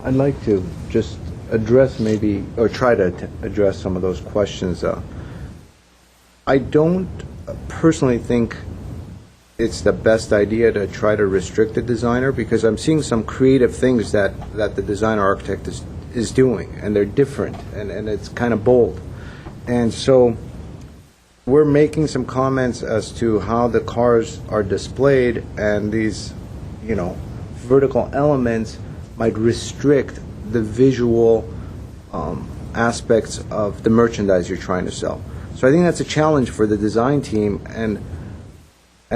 I'd like to just address maybe, or try to address some of those questions. I don't personally think it's the best idea to try to restrict the designer, because I'm seeing some creative things that the designer architect is doing, and they're different, and it's kind of bold. And so we're making some comments as to how the cars are displayed, and these, vertical elements might restrict the visual aspects of the merchandise you're trying to sell. So I think that's a challenge for the design team, and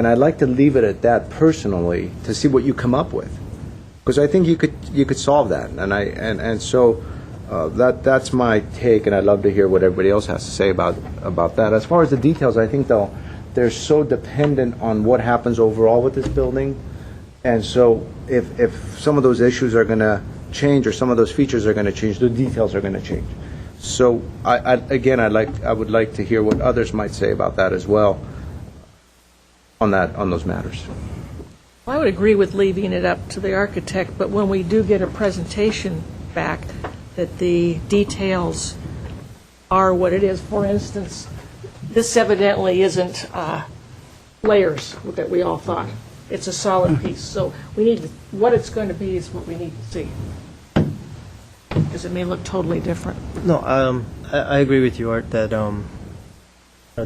I'd like to leave it at that personally to see what you come up with, because I think you could solve that, and so that's my take, and I'd love to hear what everybody else has to say about that. As far as the details, I think they're so dependent on what happens overall with this building, and so if some of those issues are going to change, or some of those features are going to change, the details are going to change. So I would like to hear what others might say about that as well, on those matters. I would agree with leaving it up to the architect, but when we do get a presentation back, that the details are what it is. For instance, this evidently isn't layers that we all thought. It's a solid piece. So what it's going to be is what we need to see, because it may look totally different. No, I agree with you, Art, that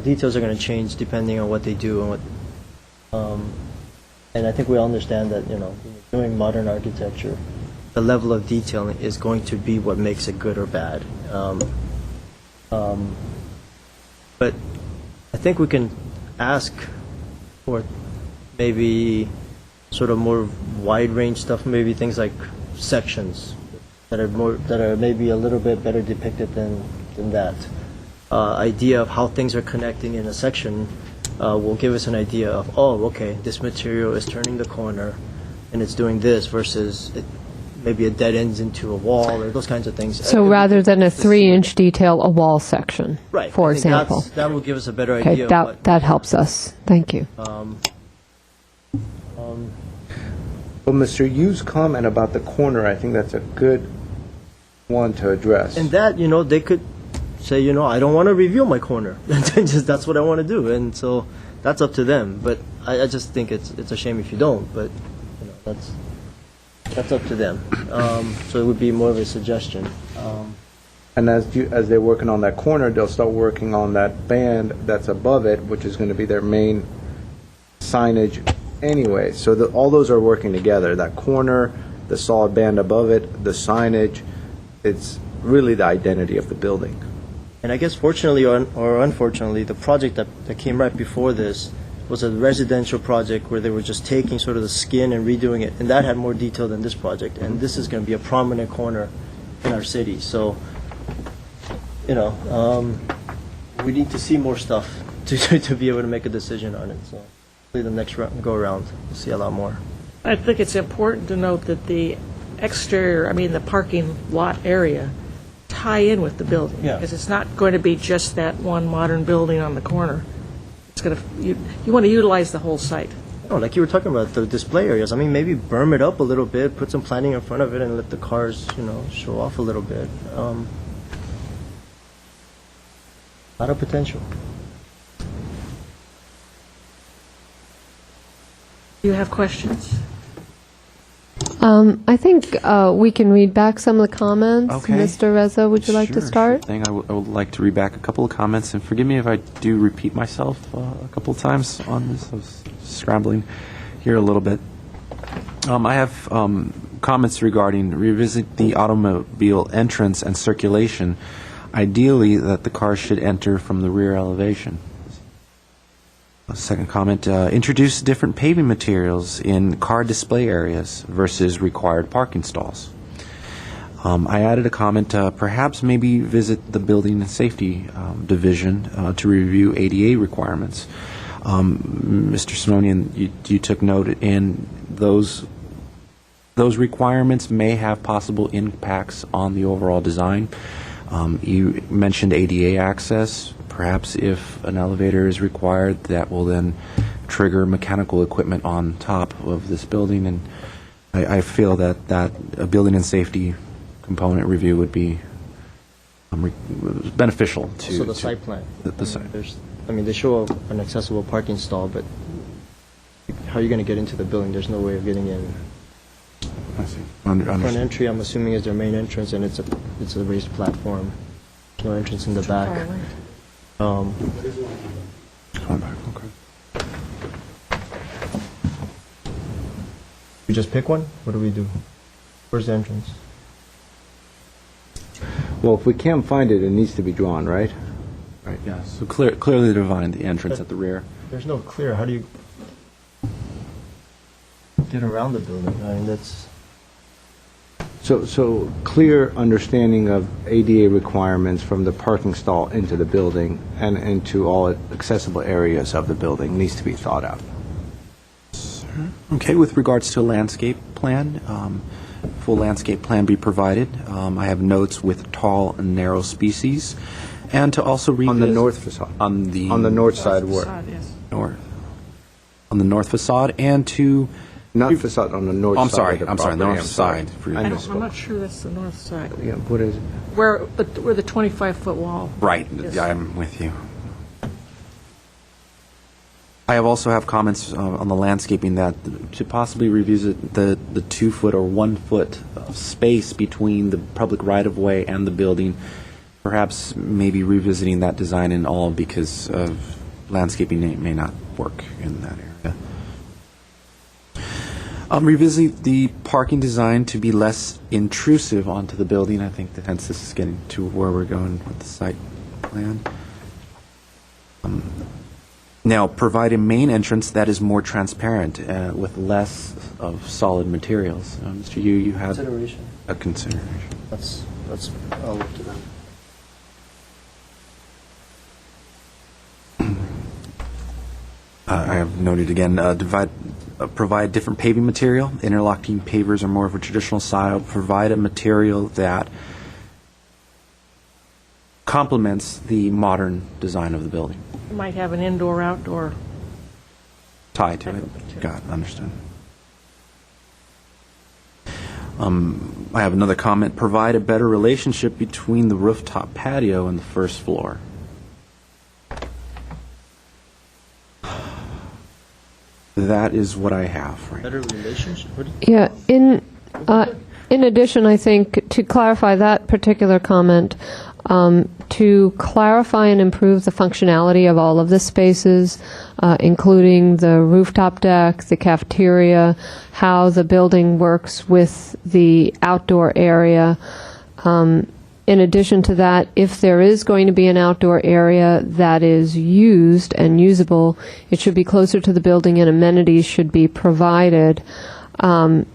details are going to change depending on what they do and what. And I think we all understand that when you're doing modern architecture, the level of detailing is going to be what makes it good or bad. But I think we can ask for maybe sort of more wide range stuff, maybe things like sections that are maybe a little bit better depicted than that. Idea of how things are connecting in a section will give us an idea of, okay, this material is turning the corner and it's doing this, versus maybe it dead ends into a wall, or those kinds of things. So rather than a 3-inch detail, a wall section, right, for example. That will give us a better Okay, idea. that helps us. Thank you. Well, Mr. Yu's comment about the corner, I think that's a good one to address. And that, they could say, I don't want to reveal my corner. That's what I want to do. And so that's up to them. But I just think it's a shame if you don't. But that's... That's up to them. So it would be more of a suggestion. And as they're working on that corner, they'll start working on that band that's above it, which is going to be their main signage anyway. So all those are working together. That corner, the solid band above it, the signage, it's really the identity of the building. And I guess fortunately or unfortunately, the project that came right before this was a residential project where they were just taking sort of the skin and redoing it, and that had more detail than this project. And this is going to be a prominent corner in our city. So, we need to see more stuff to be able to make a decision on it. So hopefully the next go around, we'll see a lot more. I think it's important to note that the exterior, the parking lot area, tie in with the building. Yeah. Because it's not going to be just that one modern building on the corner. It's going to, you want to utilize the whole site. Like you were talking about the display areas. Maybe berm it up a little bit, put some planting in front of it, and let the cars, show off a little bit. A lot of potential. Do you have questions? I think we can read back some of the comments. Okay. Mr. Reza, would you like to Sure, start? Sure thing. I would like to read back a couple of comments, and forgive me if I do repeat myself a couple of times on this. I was scrambling here a little bit. I have comments regarding revisit the automobile entrance and circulation. Ideally, that the cars should enter from the rear elevation. A second comment, introduce different paving materials in car display areas versus required parking stalls. I added a comment, perhaps maybe visit the Building and Safety Division to review ADA requirements. Mr. Simonian, you took note in those requirements may have possible impacts on the overall design. You mentioned ADA access. Perhaps if an elevator is required, that will then trigger mechanical equipment on top of this building. And I feel that a building and safety component review would be beneficial to... So the site plan. The site. They show an accessible parking stall, but how are you going to get into the building? There's no way of getting in. I see. Front entry, I'm assuming, is their main entrance, and it's a raised platform. No entrance in the back. Going back, okay. We just pick one? What do we do? Where's the entrance? Well, if we can't find it, it needs to be drawn, right? Right, yeah. So clearly defined the entrance at the rear. There's no clear. How do you get around the building? That's... So clear understanding of ADA requirements from the parking stall into the building and into all accessible areas of the building needs to be thought out. Okay, with regards to a landscape plan, full landscape plan be provided. I have notes with tall and narrow species, and to also revisit... On the north facade. On the north side where? Yes. north. On the north facade, and to... Not facade, on the north side of the property. I'm sorry, the north side. I'm not sure that's the north side. Yeah, what is it? Where the 25-foot wall. Right, is. I'm with you. I also have comments on the landscaping that to possibly revisit the 2 foot or 1 foot of space between the public right-of-way and the building, perhaps maybe revisiting that design in all because of landscaping may not work in that area. Revisit the parking design to be less intrusive onto the building. I think that hence this is getting to where we're going with the site plan. Now, provide a main entrance that is more transparent with less of solid materials. Mr. Yu, you have Consideration. a consideration. That's I'll look to them. I have noted again, provide different paving material. Interlocking pavers are more of a traditional style. Provide a material that complements the modern design of the building. You might have an indoor-outdoor. Tie to it. Got it. Understood. I have another comment. Provide a better relationship between the rooftop patio and the first floor. That is what I have. Right. Better relationship? Yeah, in In addition, I think to clarify that particular comment, to clarify and improve the functionality of all of the spaces, including the rooftop deck, the cafeteria, how the building works with the outdoor area. In addition to that, if there is going to be an outdoor area that is used and usable, it should be closer to the building and amenities should be provided. And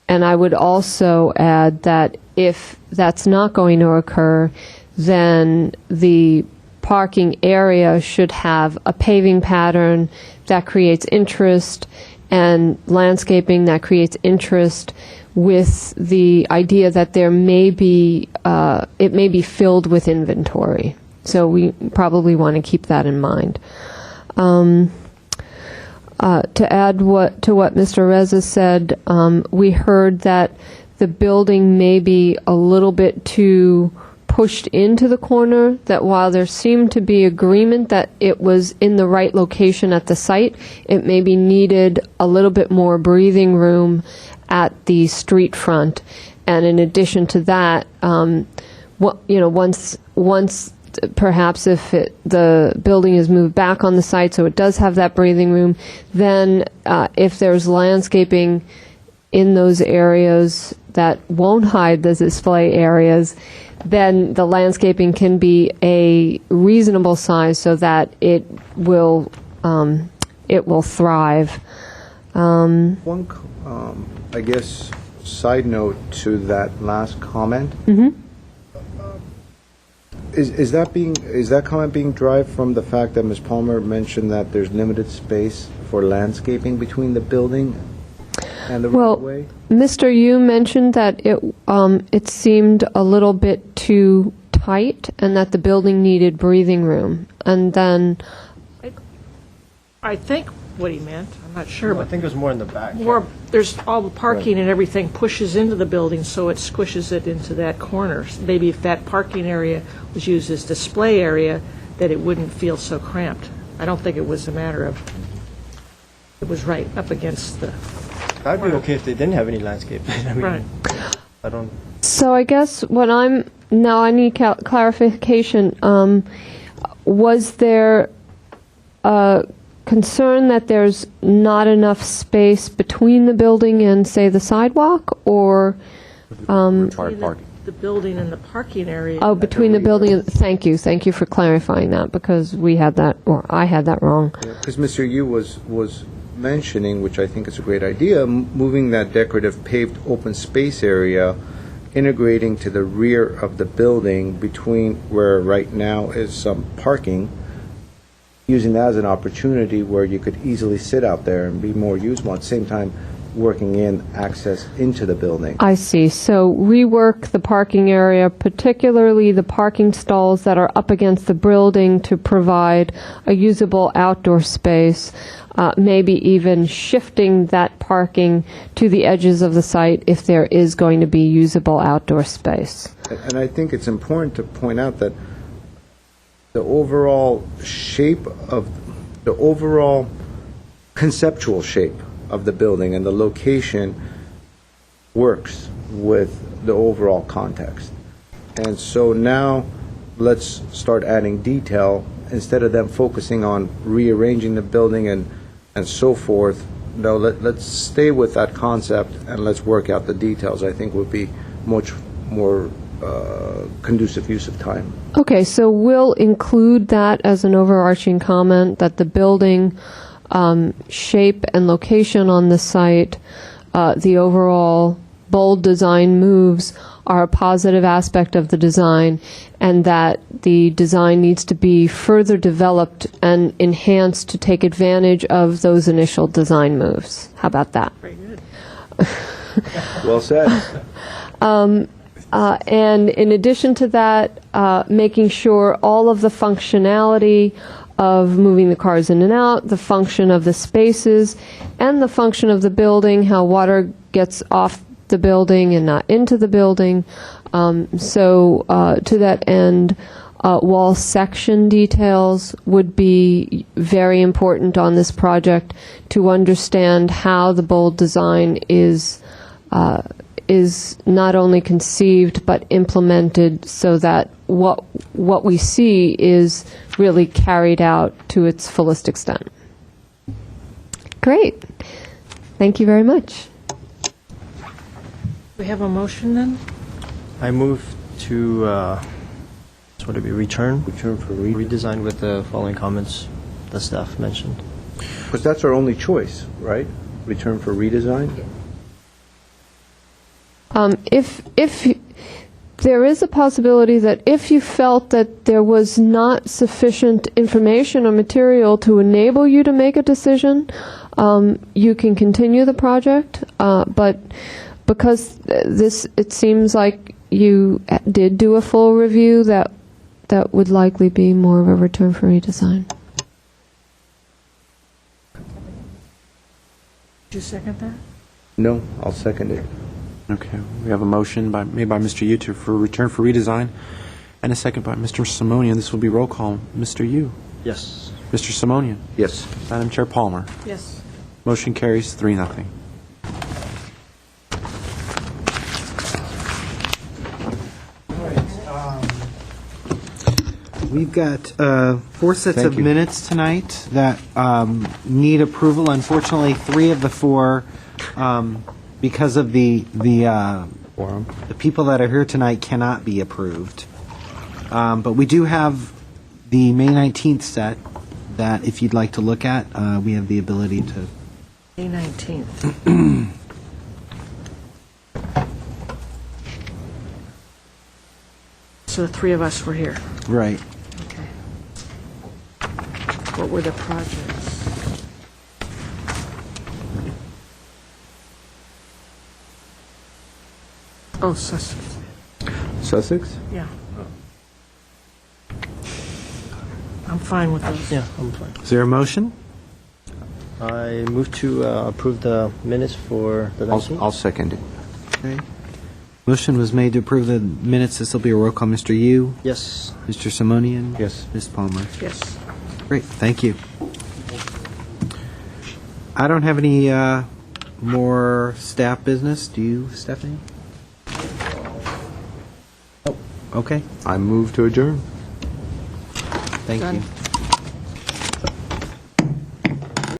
I would also add that if that's not going to occur, then the parking area should have a paving pattern that creates interest and landscaping that creates interest, with the idea that there may be, it may be filled with inventory. So we probably want to keep that in mind. To add to what Mr. Reza said, we heard that the building may be a little bit too pushed into the corner, that while there seemed to be agreement that it was in the right location at the site, it maybe needed a little bit more breathing room at the street front. And in addition to that, once perhaps if the building is moved back on the site so it does have that breathing room, then if there's landscaping in those areas that won't hide the display areas, then the landscaping can be a reasonable size so that it will thrive. One, I guess, side note to that last comment. Is that comment being derived from the fact that Ms. Palmer mentioned that there's limited space for landscaping between the building and the right-of-way? Mr. Yu mentioned that it seemed a little bit too tight and that the building needed breathing room. And then I think what he meant, I'm not sure, I but think it was more in the back. there's all the parking and everything pushes into the building, so it squishes it into that corner. Maybe if that parking area was used as display area, that it wouldn't feel so cramped. I don't think it was a matter of, it was right up against the, I'd be okay if they didn't have any landscaping. I mean, right. I don't. So I guess now I need clarification. Was there a concern that there's not enough space between the building and, say, the sidewalk, or Required parking. the building and the parking area? oh, between the building and, thank you for clarifying that, because we had that, or I had that wrong. Because Mr. Yu was mentioning, which I think is a great idea, moving that decorative paved open space area, integrating to the rear of the building between where right now is some parking, using that as an opportunity where you could easily sit out there and be more usable, at the same time working in access into the building. I see. So rework the parking area, particularly the parking stalls that are up against the building, to provide a usable outdoor space, maybe even shifting that parking to the edges of the site if there is going to be usable outdoor space. And I think it's important to point out that the overall conceptual shape of the building and the location works with the overall context. And so now let's start adding detail instead of them focusing on rearranging the building and so forth. No, let's stay with that concept and let's work out the details. I think would be much more conducive use of time. Okay, so we'll include that as an overarching comment, that the building shape and location on the site, the overall bold design moves are a positive aspect of the design, and that the design needs to be further developed and enhanced to take advantage of those initial design moves. How about that? Very good. Well said. And in addition to that, making sure all of the functionality of moving the cars in and out, the function of the spaces, and the function of the building, how water gets off the building and not into the building. So to that end, wall section details would be very important on this project to understand how the bold design is is not only conceived but implemented so that what we see is really carried out to its fullest extent. Great. Thank you very much. We have a motion then? I move to, what would it be, return? Return for Redesign with the following comments the staff mentioned. Because that's our only choice, right? Return for redesign? If there is a possibility that if you felt that there was not sufficient information or material to enable you to make a decision, you can continue the project. But because it seems like you did do a full review, that would likely be more of a return for redesign. Did you second that? No, I'll second it. Okay, we have a motion made by Mr. Yu for return for redesign, and a second by Mr. Simonian. This will be roll call. Mr. Yu? Yes. Mr. Simonian? Yes. Madam Chair Palmer? Yes. Motion carries 3-0. We've got 4 sets Thank of you. minutes tonight that need approval. Unfortunately, 3 of the 4, because of the Quorum. people that are here tonight, cannot be approved. But we do have the May 19th set that, if you'd like to look at, we have the ability to. May 19th. So the 3 of us were here. Right. Okay. What were the projects? Oh, Sussex. Sussex? Yeah. I'm fine with those. Yeah, I'm fine. Is there a motion? I move to approve the minutes for the 19th. I'll second it. Okay. Motion was made to approve the minutes. This will be a roll call. Mr. Yu? Yes. Mr. Simonian? Yes. Ms. Palmer? Yes. Great, thank you. I don't have any more staff business. Do you, Stephanie? Oh, okay, I move to adjourn. thank Done. you.